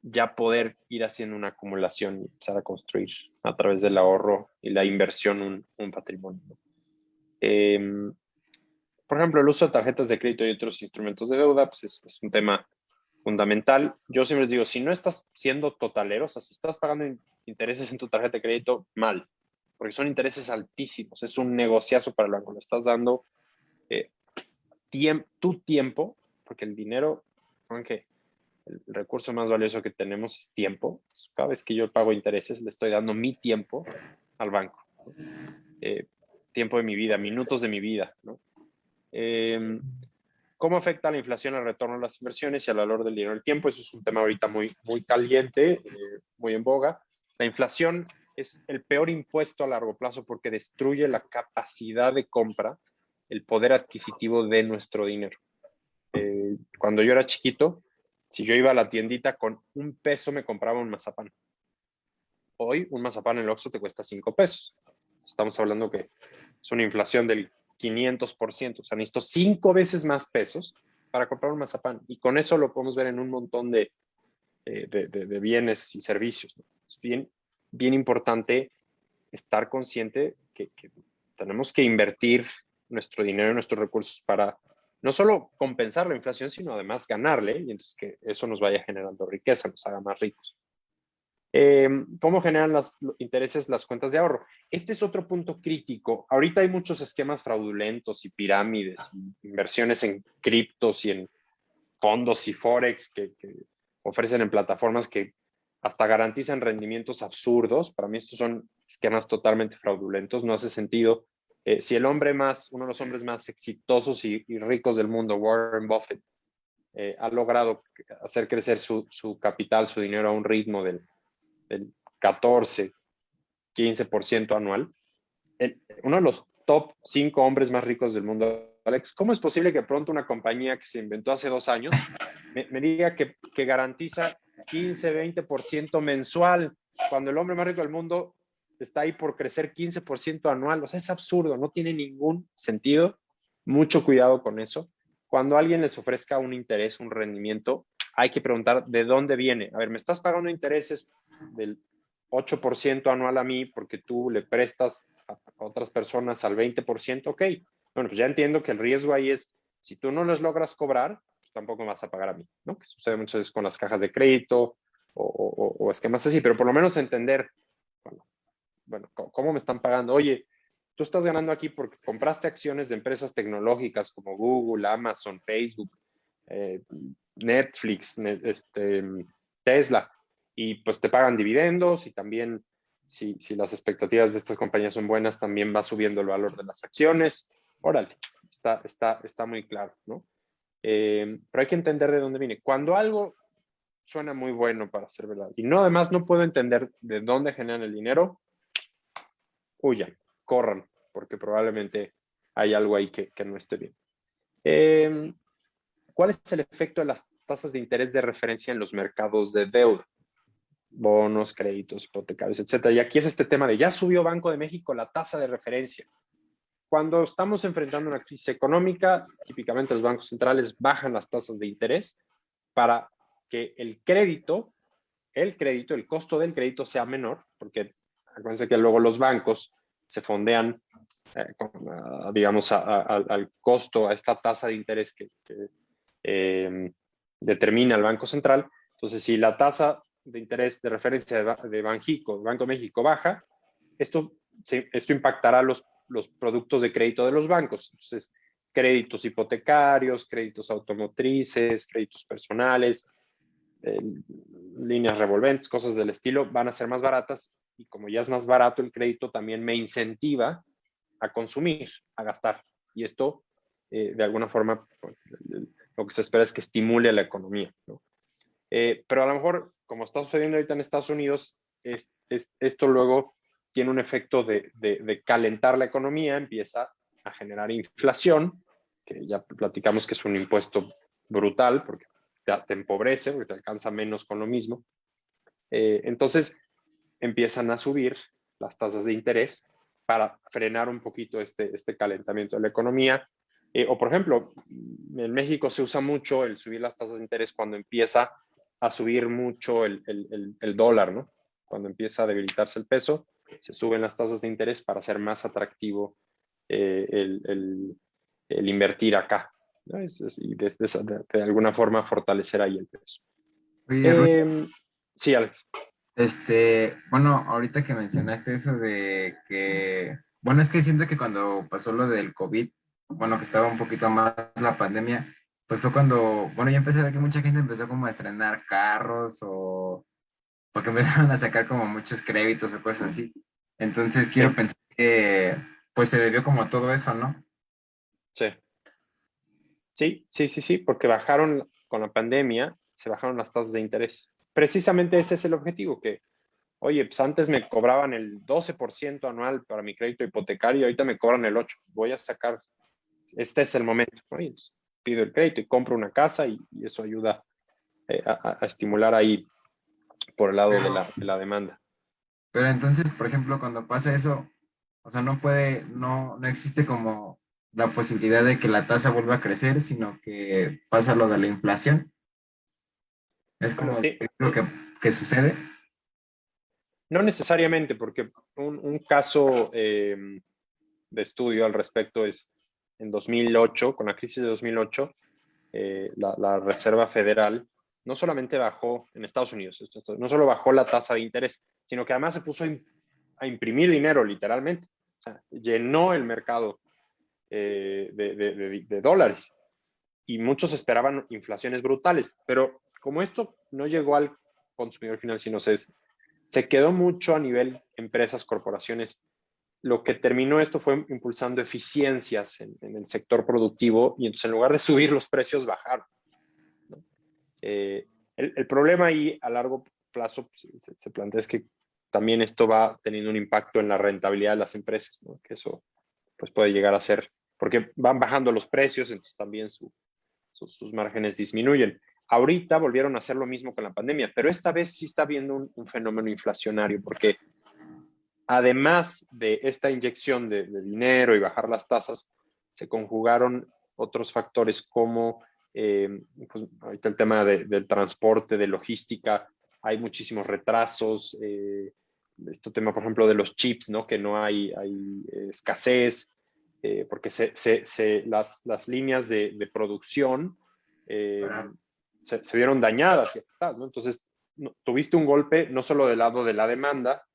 ya poder ir haciendo una acumulación y empezar a construir a través del ahorro y la inversión un patrimonio, ¿no? Por ejemplo, el uso de tarjetas de crédito y otros instrumentos de deuda pues es un tema fundamental. Yo siempre les digo, si no estás siendo totalero, o sea, si estás pagando intereses en tu tarjeta de crédito, mal, porque son intereses altísimos, es un negociazo para el banco, le estás dando eh, tu tiempo, porque el dinero, aunque el recurso más valioso que tenemos es tiempo. Cada vez que yo pago intereses, le estoy dando mi tiempo al banco, ¿no? Tiempo de mi vida, minutos de mi vida, ¿no? ¿Cómo afecta la inflación al retorno de las inversiones y al valor del dinero? El tiempo, eso es un tema ahorita muy caliente, muy en boga. La inflación es el peor impuesto a largo plazo porque destruye la capacidad de compra, el poder adquisitivo de nuestro dinero. Cuando yo era chiquito, si yo iba a la tiendita con $1 me compraba un mazapán. Hoy un mazapán en el Oxxo te cuesta $5. Estamos hablando que es una inflación del 500%. O sea, necesito 5 veces más pesos para comprar un mazapán. Y con eso lo podemos ver en un montón de bienes y servicios, ¿no? Es bien importante estar consciente que tenemos que invertir nuestro dinero y nuestros recursos para no solo compensar la inflación, sino además ganarle y entonces que eso nos vaya generando riqueza, nos haga más ricos. ¿Cómo generan los intereses las cuentas de ahorro? Este es otro punto crítico. Ahorita hay muchos esquemas fraudulentos y pirámides, y inversiones en criptos y en fondos y forex que ofrecen en plataformas que hasta garantizan rendimientos absurdos. Para mí estos son esquemas totalmente fraudulentos, no hace sentido. Si el hombre uno de los hombres más exitosos y ricos del mundo, Warren Buffett, ha logrado hacer crecer su capital, su dinero a un ritmo del 14, 15% anual. Uno de los top 5 hombres más ricos del mundo, Alex, ¿cómo es posible que pronto una compañía que se inventó hace 2 años me diga que garantiza 15, 20% mensual, cuando el hombre más rico del mundo está ahí por crecer 15% anual? O sea, es absurdo, no tiene ningún sentido. Mucho cuidado con eso. Cuando alguien les ofrezca un interés, un rendimiento, hay que preguntar de dónde viene. A ver, ¿me estás pagando intereses del 8% anual a mí porque tú le prestas a otras personas al 20%? Ok, bueno, pues ya entiendo que el riesgo ahí es, si tú no les logras cobrar, pues tampoco me vas a pagar a mí, ¿no? Que sucede muchas veces con las cajas de crédito o esquemas así, pero por lo menos entender, bueno, ¿cómo me están pagando? Oye, tú estás ganando aquí porque compraste acciones de empresas tecnológicas como Google, Amazon, Facebook, Netflix, Tesla, y pues te pagan dividendos, y también si las expectativas de estas compañías son buenas, también va subiendo el valor de las acciones. Órale, está muy claro, ¿no? Pero hay que entender de dónde viene. Cuando algo suena muy bueno para ser verdad y no, además no puedo entender de dónde generan el dinero, huyan, corran, porque probablemente hay algo ahí que no esté bien. ¿Cuál es el efecto de las tasas de interés de referencia en los mercados de deuda? Bonos, créditos, hipotecarios, etcétera. Y aquí es este tema de, ya subió Banco de México la tasa de referencia. Cuando estamos enfrentando una crisis económica, típicamente los bancos centrales bajan las tasas de interés para que el costo del crédito sea menor, porque acuérdense que luego los bancos se fondean, digamos, al costo, a esta tasa de interés que determina el Banco Central. Entonces, si la tasa de interés de referencia de Banxico, Banco de México, baja, esto impactará los productos de crédito de los bancos. Entonces, créditos hipotecarios, créditos automotrices, créditos personales, líneas revolventes, cosas del estilo, van a ser más baratas, y como ya es más barato el crédito, también me incentiva a consumir, a gastar. Y esto, de alguna forma, lo que se espera es que estimule la economía, ¿no? Pero a lo mejor, como está sucediendo ahorita en Estados Unidos, esto luego tiene un efecto de calentar la economía, empieza a generar inflación, que ya platicamos que es un impuesto brutal, porque te empobrece, porque te alcanza menos con lo mismo. Entonces, empiezan a subir las tasas de interés para frenar un poquito este calentamiento de la economía. O, por ejemplo, en México se usa mucho el subir las tasas de interés cuando empieza a subir mucho el dólar, ¿no? Cuando empieza a debilitarse el peso, se suben las tasas de interés para hacer más atractivo el invertir acá, ¿no? Y de alguna forma fortalecer ahí el peso. Oye, Rui, Sí, Alex. bueno, ahorita que mencionaste eso de que, bueno, es que siento que cuando pasó lo del COVID, bueno, que estaba un poquito más la pandemia, pues fue cuando, bueno, yo empecé a ver que mucha gente empezó como a estrenar carros o porque empezaron a sacar como muchos créditos o cosas así. Entonces Sí, quiero pensar que pues se debió como a todo eso, ¿no? sí. Sí, porque bajaron con la pandemia, se bajaron las tasas de interés. Precisamente ese es el objetivo, que, oye, pues antes me cobraban el 12% anual para mi crédito hipotecario, y ahorita me cobran el 8%. Voy a sacar, este es el momento, ¿no? Y pido el crédito y compro una casa, y eso ayuda a estimular ahí por el lado de la demanda. Pero entonces, por ejemplo, cuando pasa eso, o sea, no existe como la posibilidad de que la tasa vuelva a crecer, sino que pasa lo de la inflación. Es Bueno, como lo que sucede. no necesariamente, porque un caso de estudio al respecto es en 2008, con la crisis de 2008, la Reserva Federal no solamente bajó en Estados Unidos, no solo bajó la tasa de interés, sino que además se puso a imprimir dinero, literalmente. O sea, llenó el mercado de dólares, y muchos esperaban inflaciones brutales, pero como esto no llegó consumidor final, sino se quedó mucho a nivel empresas, corporaciones. Lo que terminó esto fue impulsando eficiencias en el sector productivo y entonces en lugar de subir los precios, bajaron, ¿no? El problema ahí a largo plazo pues, se plantea es que también esto va teniendo un impacto en la rentabilidad de las empresas, ¿no? Que eso pues, puede llegar a ser, porque van bajando los precios, entonces también sus márgenes disminuyen. Ahorita volvieron a hacer lo mismo con la pandemia, pero esta vez sí está habiendo un fenómeno inflacionario, porque además de esta inyección de dinero y bajar las tasas, se conjugaron otros factores como pues, ahorita el tema del transporte, de logística, hay muchísimos retrasos, este tema, por ejemplo, de los chips, ¿no? Que no hay escasez, porque las líneas de producción se vieron dañadas y afectadas, ¿no? Entonces, tuviste un golpe no solo del lado de la demanda,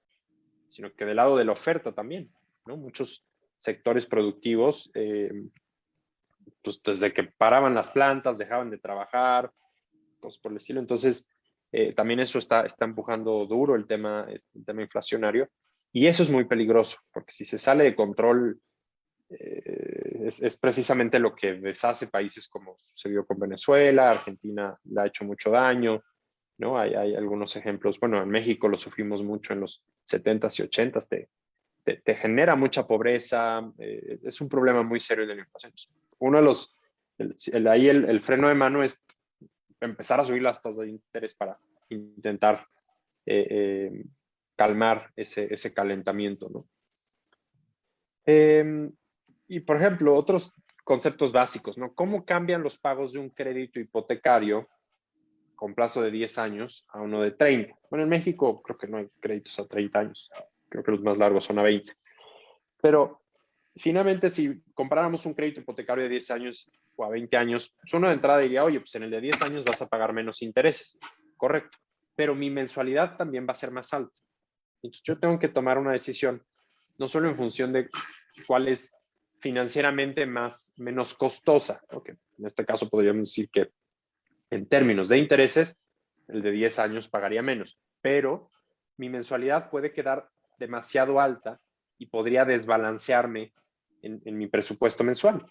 sino que del lado de la oferta también, ¿no? Muchos sectores productivos, pues desde que paraban las plantas, dejaban de trabajar, cosas por el estilo. Entonces, también eso está empujando duro el tema inflacionario. Y eso es muy peligroso, porque si se sale de control, es precisamente lo que deshace países como sucedió con Venezuela. Argentina le ha hecho mucho daño, ¿no? Hay algunos ejemplos. Bueno, en México lo sufrimos mucho en los 70s y 80s. Te genera mucha pobreza. Es un problema muy serio de la inflación. Uno de los, el freno de mano es empezar a subir las tasas de interés para intentar calmar ese calentamiento, ¿no? Y, por ejemplo, otros conceptos básicos, ¿no? ¿Cómo cambian los pagos de un crédito hipotecario con plazo de 10 años a uno de 30? Bueno, en México creo que no hay créditos a 30 años. Creo que los más largos son a 20. Pero finalmente, si comparáramos un crédito hipotecario de 10 años o a 20 años, pues uno de entrada diría, oye, pues en el de 10 años vas a pagar menos intereses. Correcto. Pero mi mensualidad también va a ser más alta. Entonces yo tengo que tomar una decisión, no solo en función de cuál es financieramente menos costosa, ¿no? Que en este caso podríamos decir que en términos de intereses, el de 10 años pagaría menos, pero mi mensualidad puede quedar demasiado alta y podría desbalancearme en mi presupuesto mensual.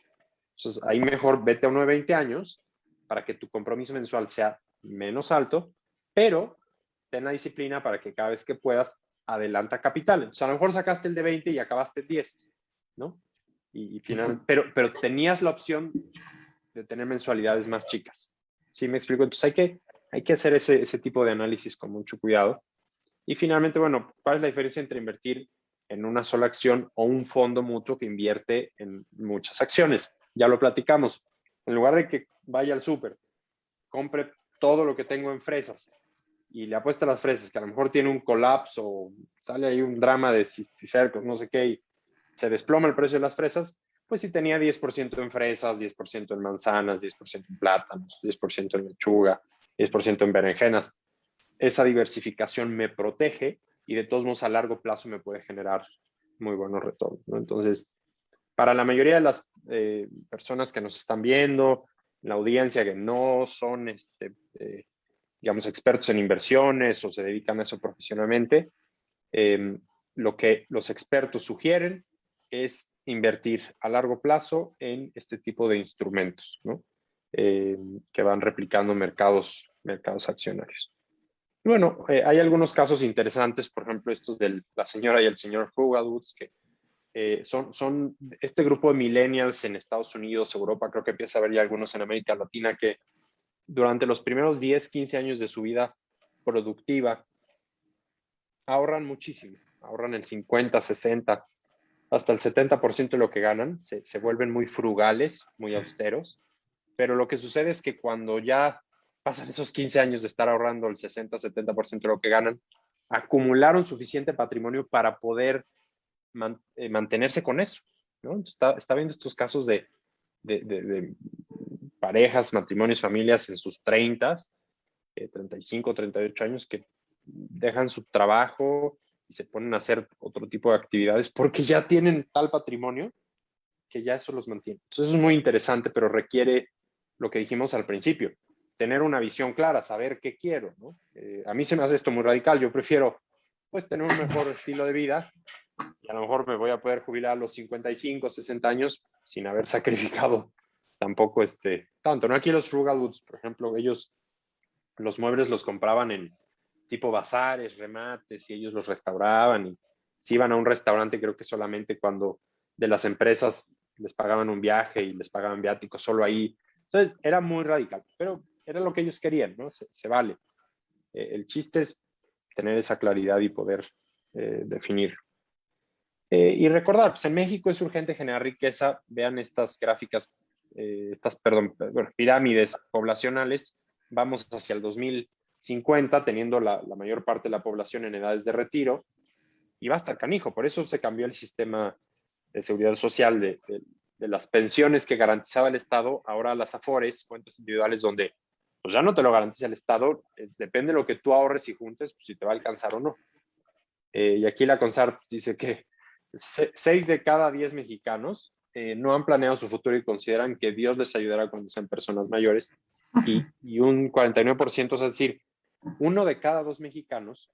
Entonces, ahí mejor vete a uno de 20 años para que tu compromiso mensual sea menos alto, pero ten la disciplina para que cada vez que puedas adelanta capital. Entonces, a lo mejor sacaste el de 20 y acabaste en 10, ¿no? Y finalmente, pero tenías la opción de tener mensualidades más chicas. ¿Sí me explico? Entonces hay que hacer ese tipo de análisis con mucho cuidado. Y finalmente, bueno, ¿cuál es la diferencia entre invertir en una sola acción o un fondo mutuo que invierte en muchas acciones? Ya lo platicamos. En lugar de que vaya al súper, compre todo lo que tengo en fresas y le apuesta a las fresas, que a lo mejor tiene un colapso o sale ahí un drama de cisticercos, no sé qué, y se desploma el precio de las fresas, pues si tenía 10% en fresas, 10% en manzanas, 10% en plátanos, 10% en lechuga, 10% en berenjenas, esa diversificación me protege y de todos modos a largo plazo me puede generar muy buenos retornos, ¿no? Entonces, para la mayoría de las personas que nos están viendo, la audiencia que no son, digamos, expertos en inversiones o se dedican a eso profesionalmente, lo que los expertos sugieren es invertir a largo plazo en este tipo de instrumentos, ¿no? Que van replicando mercados accionarios. Bueno, hay algunos casos interesantes, por ejemplo, estos de la señora y el señor Frugalwoods, que son este grupo de millennials en Estados Unidos, Europa, creo que empieza a haber ya algunos en América Latina, que durante los primeros 10, 15 años de su vida productiva ahorran muchísimo, ahorran el 50, 60, hasta el 70% de lo que ganan, se vuelven muy frugales, muy austeros, pero lo que sucede es que cuando ya pasan esos 15 años de estar ahorrando el 60, 70% de lo que ganan, acumularon suficiente patrimonio para poder mantenerse con eso, ¿no? Está viendo estos casos de parejas, matrimonios, familias en sus 30, 35, 38 años que dejan su trabajo y se ponen a hacer otro tipo de actividades porque ya tienen tal patrimonio que ya eso los mantiene. Entonces eso es muy interesante, pero requiere lo que dijimos al principio, tener una visión clara, saber qué quiero, ¿no? A mí se me hace esto muy radical. Yo prefiero, pues, tener un mejor estilo de vida y a lo mejor me voy a poder jubilar a los 55, 60 años sin haber sacrificado tampoco tanto, ¿no? Aquí los Frugal Woods, por ejemplo, ellos los muebles los compraban en tipo bazares, remates, y ellos los restauraban. Y si iban a un restaurante, creo que solamente cuando de las empresas les pagaban un viaje y les pagaban viáticos, solo ahí. Entonces, era muy radical, pero era lo que ellos querían, ¿no? Se vale. El chiste es tener esa claridad y poder definir. Y recordar, pues en México es urgente generar riqueza. Vean estas gráficas, pirámides poblacionales. Vamos hacia el 2050, teniendo la mayor parte de la población en edades de retiro, y va a estar canijo. Por eso se cambió el sistema de seguridad social de las pensiones que garantizaba el Estado, ahora las AFORES, cuentas individuales, donde pues ya no te lo garantiza el Estado, depende de lo que tú ahorres y juntes, pues si te va a alcanzar o no. Y aquí la CONSAR dice que 6 de cada 10 mexicanos no han planeado su futuro y consideran que Dios les ayudará cuando sean personas mayores. Y un 49%, es decir, 1 de cada 2 mexicanos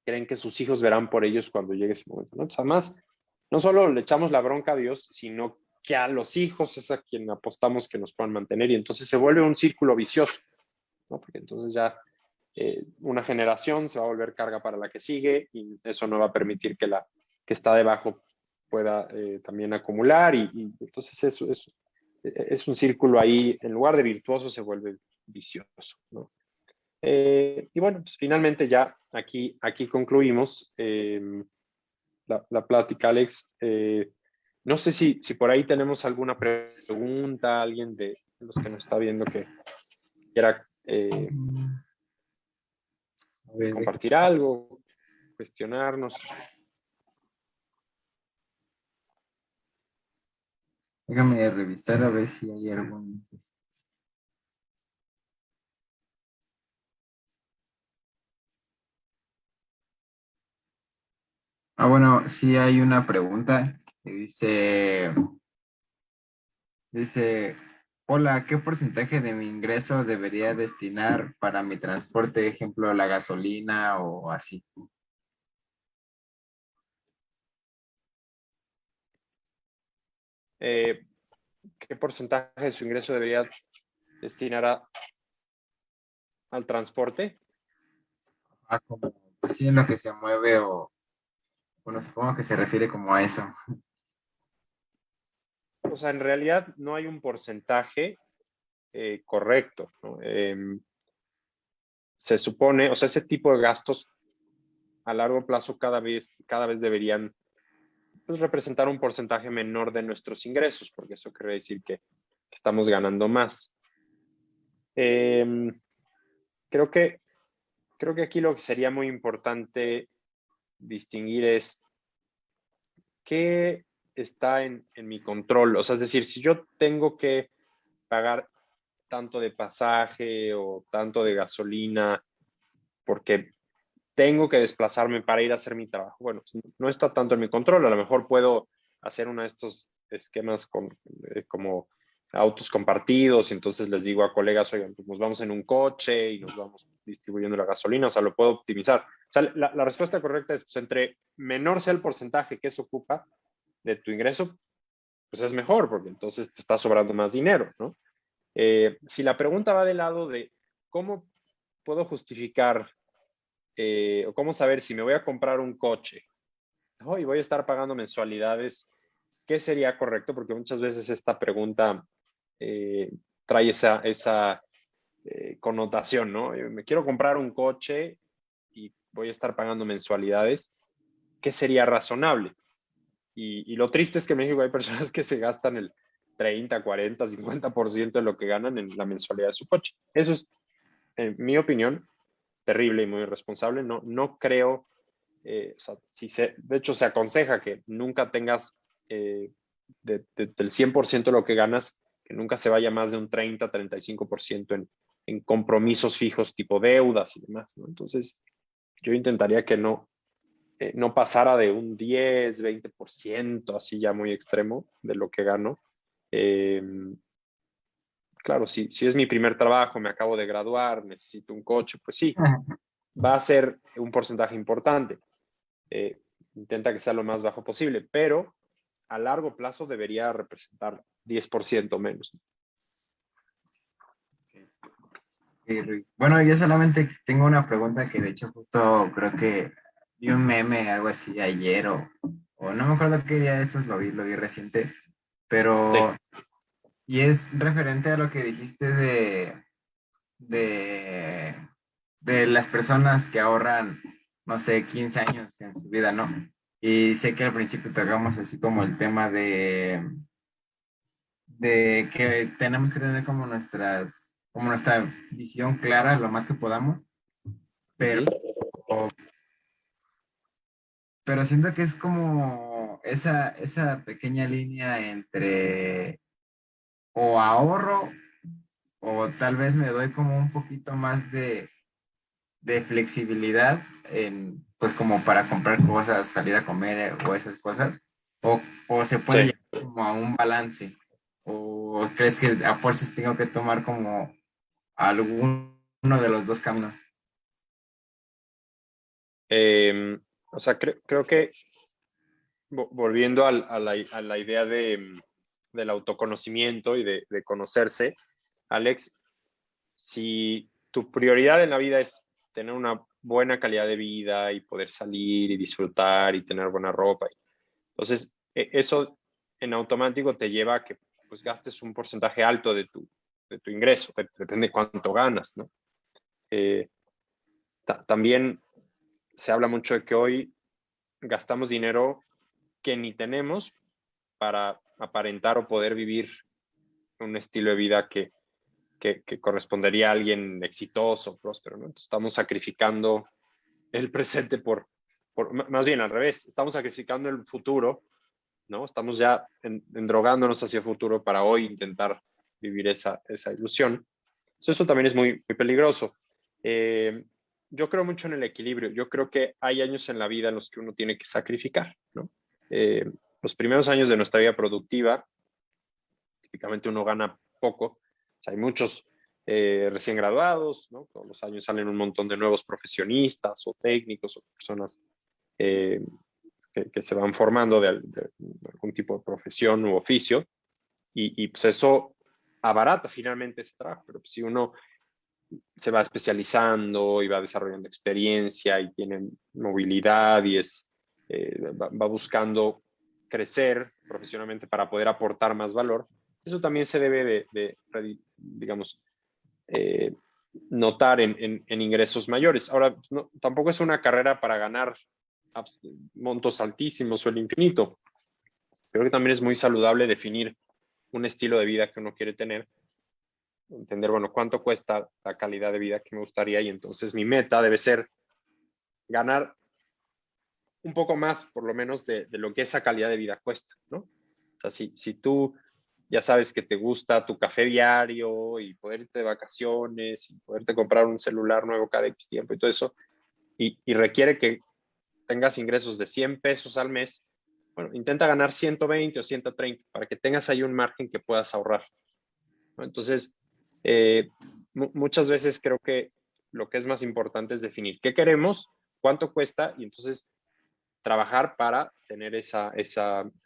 creen que sus hijos verán por ellos cuando llegue ese momento, ¿no? Entonces, además, no solo le echamos la bronca a Dios, sino que a los hijos es a quien apostamos que nos puedan mantener, y entonces se vuelve un círculo vicioso, ¿no? Porque entonces ya una generación se va a volver carga para la que sigue, y eso no va a permitir que la que está debajo pueda también acumular, y entonces eso es un círculo ahí, en lugar de virtuoso se vuelve vicioso, ¿no? Y bueno, pues finalmente ya aquí concluimos la plática, Alex. No sé si por ahí tenemos alguna pregunta, alguien de los que nos está viendo que quiera A ver, compartir algo, cuestionarnos. déjame revisar a ver si hay algún... Bueno, sí hay una pregunta que dice, hola, ¿qué porcentaje de mi ingreso debería destinar para mi transporte, ejemplo, la gasolina o así? ¿Qué porcentaje de su ingreso debería destinar al transporte? Como, pues sí, en lo que se mueve o, bueno, supongo que se refiere como a eso. O sea, en realidad no hay un porcentaje correcto, ¿no? Se supone, o sea, ese tipo de gastos a largo plazo cada vez deberían, pues, representar un porcentaje menor de nuestros ingresos, porque eso quiere decir que estamos ganando más. Creo que aquí lo que sería muy importante distinguir es qué está en mi control. O sea, es decir, si yo tengo que pagar tanto de pasaje o tanto de gasolina porque tengo que desplazarme para ir a hacer mi trabajo, bueno, no está tanto en mi control. A lo mejor puedo hacer uno de estos esquemas como autos compartidos, y entonces les digo a colegas, oigan, pues nos vamos en un coche y nos vamos distribuyendo la gasolina. O sea, lo puedo optimizar. O sea, la respuesta correcta es, pues, entre menor sea el porcentaje que eso ocupa de tu ingreso, pues es mejor, porque entonces te está sobrando más dinero, ¿no? Si la pregunta va del lado de cómo puedo justificar o cómo saber si me voy a comprar un coche, ¿no?, y voy a estar pagando mensualidades, ¿qué sería correcto? Porque muchas veces esta pregunta trae esa connotación, ¿no? Me quiero comprar un coche y voy a estar pagando mensualidades. ¿Qué sería razonable? Y lo triste es que en México hay personas que se gastan el 30, 40, 50% de lo que ganan en la mensualidad de su coche. Eso es, en mi opinión, terrible y muy irresponsable. No creo, o sea, de hecho se aconseja que nunca tengas del 100% de lo que ganas, que nunca se vaya más de un 30, 35% en compromisos fijos tipo deudas y demás, ¿no? Entonces, yo intentaría que no pasara de un 10, 20%, así ya muy extremo, de lo que gano, claro, si es mi primer trabajo, me acabo de graduar, necesito un coche, pues sí, va a ser un porcentaje importante. Intenta que sea lo más bajo posible, pero a largo plazo debería representar 10% menos. Bueno, yo solamente tengo una pregunta que de hecho justo creo que vi un meme, algo así ayer o no me acuerdo qué día de estos lo vi reciente, Sí, pero y es referente a lo que dijiste de, de las personas que ahorran, no sé, 15 años en su vida, ¿no? Y sé que al principio tocamos así como el tema de que tenemos que tener como nuestra visión clara lo más que podamos, pero, ujú. pero siento que es como esa pequeña línea entre o ahorro o tal vez me doy como un poquito más de flexibilidad en, pues como para comprar cosas, salir a comer o esas cosas, o se puede Sí. llegar como a un balance, o crees que a fuerzas tengo que tomar como alguno de los dos caminos. O sea, creo que volviendo a la idea del autoconocimiento y de conocerse, Alex, si tu prioridad en la vida es tener una buena calidad de vida y poder salir y disfrutar y tener buena ropa, entonces eso en automático te lleva a que pues gastes un porcentaje alto de tu ingreso, depende de cuánto ganas, ¿no? Eh, también se habla mucho de que hoy gastamos dinero que ni tenemos para aparentar o poder vivir un estilo de vida que correspondería a alguien exitoso, próspero, ¿no? Entonces, estamos sacrificando el presente más bien al revés, estamos sacrificando el futuro, ¿no? Estamos ya endrogándonos hacia el futuro para hoy intentar vivir esa ilusión. Entonces, eso también es muy, muy peligroso. Eh, yo creo mucho en el equilibrio. Yo creo que hay años en la vida en los que uno tiene que sacrificar, ¿no? Eh, los primeros años de nuestra vida productiva, típicamente uno gana poco. O sea, hay muchos recién graduados, ¿no? Todos los años salen un montón de nuevos profesionistas o técnicos o personas eh, que se van formando de algún tipo de profesión u oficio y pues eso abarata finalmente ese trabajo, pero si uno se va especializando y va desarrollando experiencia y tiene movilidad y va buscando crecer profesionalmente para poder aportar más valor, eso también se debe digamos, eh, notar en ingresos mayores. Ahora, no, tampoco es una carrera para ganar montos altísimos o el infinito. Creo que también es muy saludable definir un estilo de vida que uno quiere tener, entender, bueno, cuánto cuesta la calidad de vida que me gustaría y entonces mi meta debe ser ganar un poco más, por lo menos, de lo que esa calidad de vida cuesta, ¿no? O sea, si tú ya sabes que te gusta tu café diario y poder irte de vacaciones y poderte comprar un celular nuevo cada X tiempo y todo eso, y requiere que tengas ingresos de 100 pesos al mes, bueno, intenta ganar 120 o 130 para que tengas ahí un margen que puedas ahorrar, ¿no? Entonces, muchas veces creo que lo que es más importante es definir qué queremos, cuánto cuesta y entonces trabajar para tener esa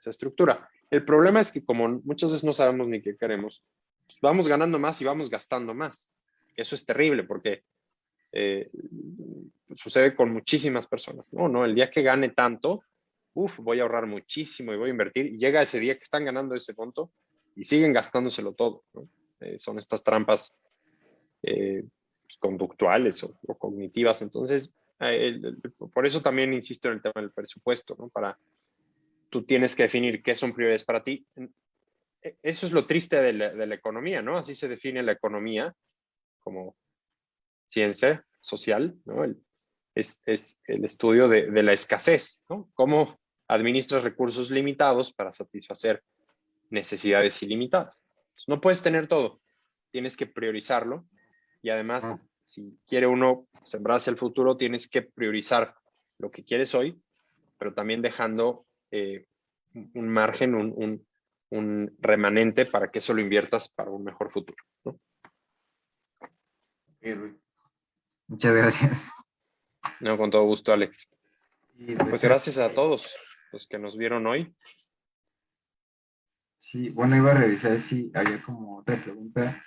estructura. El problema es que como muchas veces no sabemos ni qué queremos, pues vamos ganando más y vamos gastando más. Eso es terrible porque eh, sucede con muchísimas personas, ¿no? ¿No? El día que gane tanto, voy a ahorrar muchísimo y voy a invertir, y llega ese día que están ganando ese monto y siguen gastándoselo todo, ¿no? Son estas trampas pues, conductuales o cognitivas. Entonces, por eso también insisto en el tema del presupuesto, ¿no? Tú tienes que definir qué son prioridades para ti. Eso es lo triste de la economía, ¿no? Así se define la economía como ciencia social, ¿no? Es el estudio de la escasez, ¿no? Cómo administras recursos limitados para satisfacer necesidades ilimitadas. Entonces, no puedes tener todo, tienes que priorizarlo y además, si quiere uno sembrarse el futuro, tienes que priorizar lo que quieres hoy, pero también dejando un margen, un remanente para que eso lo inviertas para un mejor futuro, ¿no? Muchas gracias. No, con todo gusto, Alex. Y Pues gracias a todos los que nos vieron hoy. sí, bueno, iba a revisar si había como otra pregunta.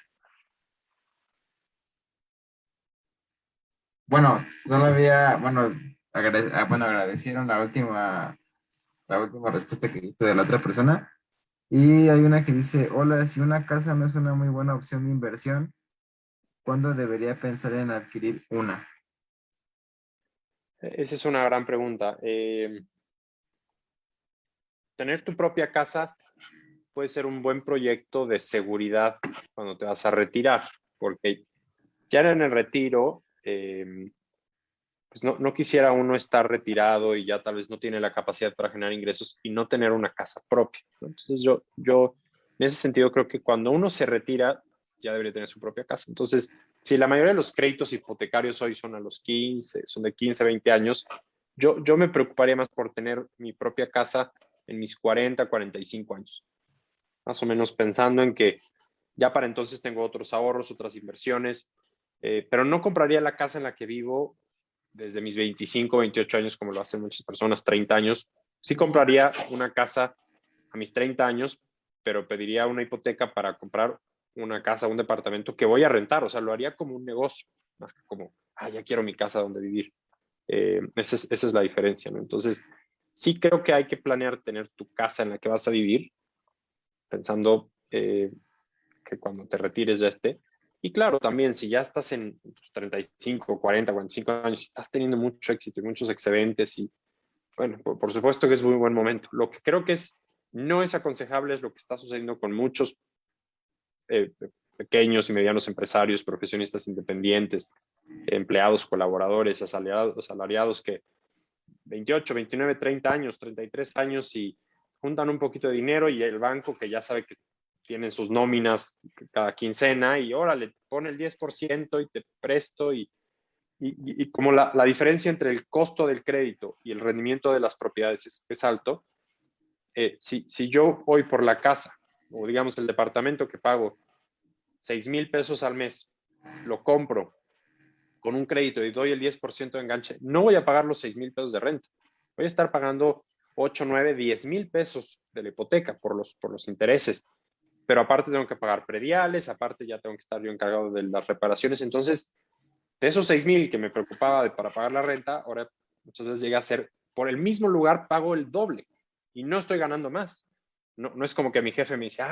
Bueno, todavía, bueno, agradecieron la última respuesta que diste de la otra persona. Y hay una que dice, hola, si una casa no es una muy buena opción de inversión, ¿cuándo debería pensar en adquirir una? Esa es una gran pregunta. Tener tu propia casa puede ser un buen proyecto de seguridad cuando te vas a retirar, porque ya en el retiro, pues no quisiera uno estar retirado y ya tal vez no tiene la capacidad para generar ingresos y no tener una casa propia, ¿no? Entonces yo en ese sentido creo que cuando uno se retira ya debería tener su propia casa. Entonces, si la mayoría de los créditos hipotecarios hoy son a los 15, son de 15, 20 años, yo me preocuparía más por tener mi propia casa en mis 40, 45 años. Más o menos pensando en que ya para entonces tengo otros ahorros, otras inversiones, pero no compraría la casa en la que vivo desde mis 25, 28 años, como lo hacen muchas personas, 30 años. Sí compraría una casa a mis 30 años, pero pediría una hipoteca para comprar una casa, un departamento que voy a rentar. O sea, lo haría como un negocio, más que como, ya quiero mi casa donde vivir. Esa es la diferencia, ¿no? Entonces, sí creo que hay que planear tener tu casa en la que vas a vivir, pensando que cuando te retires ya esté. Y claro, también si ya estás en tus 35, 40, 45 años, estás teniendo mucho éxito y muchos excedentes y bueno, por supuesto que es muy buen momento. Lo que creo que no es aconsejable es lo que está sucediendo con muchos pequeños y medianos empresarios, profesionistas independientes, empleados, colaboradores, asalariados que 28, 29, 30 años, 33 años y juntan un poquito de dinero y el banco que ya sabe que tienen sus nóminas cada quincena y órale, pone el 10% y te presto y como la diferencia entre el costo del crédito y el rendimiento de las propiedades es alto, si yo voy por la casa o digamos el departamento que pago 6,000 pesos al mes, lo compro con un crédito y doy el 10% de enganche, no voy a pagar los 6,000 pesos de renta. Voy a estar pagando 8, 9, 10,000 pesos de la hipoteca por los intereses. Pero aparte tengo que pagar prediales, aparte ya tengo que estar yo encargado de las reparaciones. Entonces, de esos 6,000 que me preocupaba para pagar la renta, ahora muchas veces llega a ser, por el mismo lugar pago el doble y no estoy ganando más. No es como que mi jefe me dice,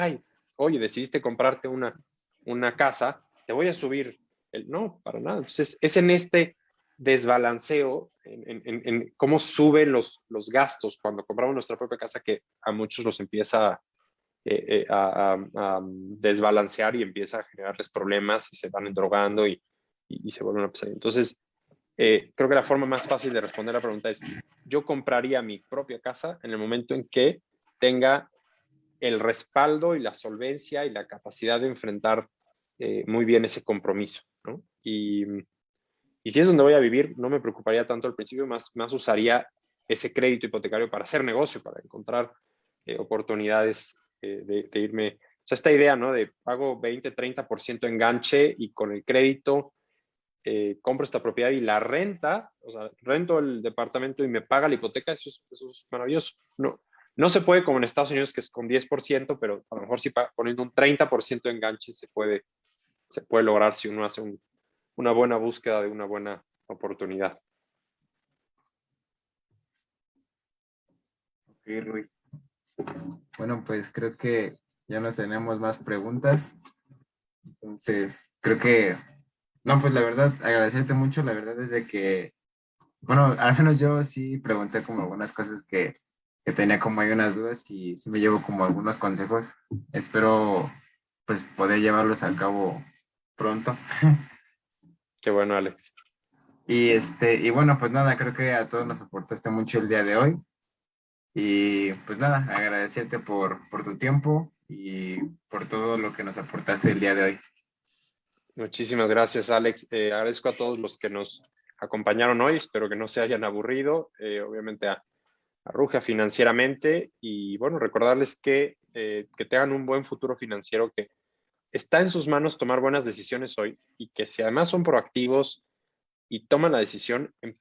oye, decidiste comprarte una casa, te voy a subir. No, para nada. Entonces, es en este desbalanceo, en cómo suben los gastos cuando compramos nuestra propia casa que a muchos los empieza a desbalancear y empieza a generarles problemas y se van endrogando y se vuelven a pesadilla. Entonces, creo que la forma más fácil de responder la pregunta es, yo compraría mi propia casa en el momento en que tenga el respaldo y la solvencia y la capacidad de enfrentar muy bien ese compromiso, ¿no? Y si es donde voy a vivir, no me preocuparía tanto al principio, más usaría ese crédito hipotecario para hacer negocio, para encontrar oportunidades de irme. O sea, esta idea, ¿no? De pago 20, 30% enganche y con el crédito compro esta propiedad y la renta, o sea, rento el departamento y me paga la hipoteca, eso es maravilloso. No se puede como en Estados Unidos, que es con 10%, pero a lo mejor si poniendo un 30% de enganche se puede lograr si uno hace una buena búsqueda de una buena oportunidad. Ok, Luis. Bueno, pues creo que ya no tenemos más preguntas. Entonces, creo que, no, pues la verdad, agradecerte mucho. La verdad es de que, bueno, al menos yo sí pregunté como algunas cosas que tenía como hay unas dudas y sí me llevo como algunos consejos. Espero pues poder llevarlos a cabo pronto. Qué bueno, Alex. Y bueno, pues nada, creo que a todos nos aportaste mucho el día de hoy. Y pues nada, agradecerte por tu tiempo y por todo lo que nos aportaste el día de hoy. Muchísimas gracias, Alex. Agradezco a todos los que nos acompañaron hoy. Espero que no se hayan aburrido. Obviamente a Ruja financieramente. Y bueno, recordarles que que tengan un buen futuro financiero, que está en sus manos tomar buenas decisiones hoy y que si además son proactivos y toman la decisión, en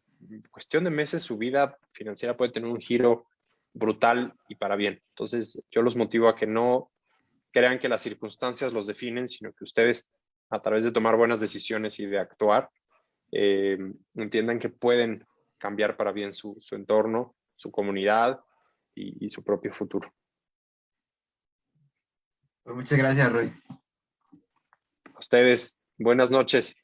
cuestión de meses su vida financiera puede tener un giro brutal y para bien. Entonces, yo los motivo a que no crean que las circunstancias los definen, sino que ustedes, a través de tomar buenas decisiones y de actuar, entiendan que pueden cambiar para bien su entorno, su comunidad y su propio futuro. Pues muchas gracias, Roy. A ustedes, buenas noches.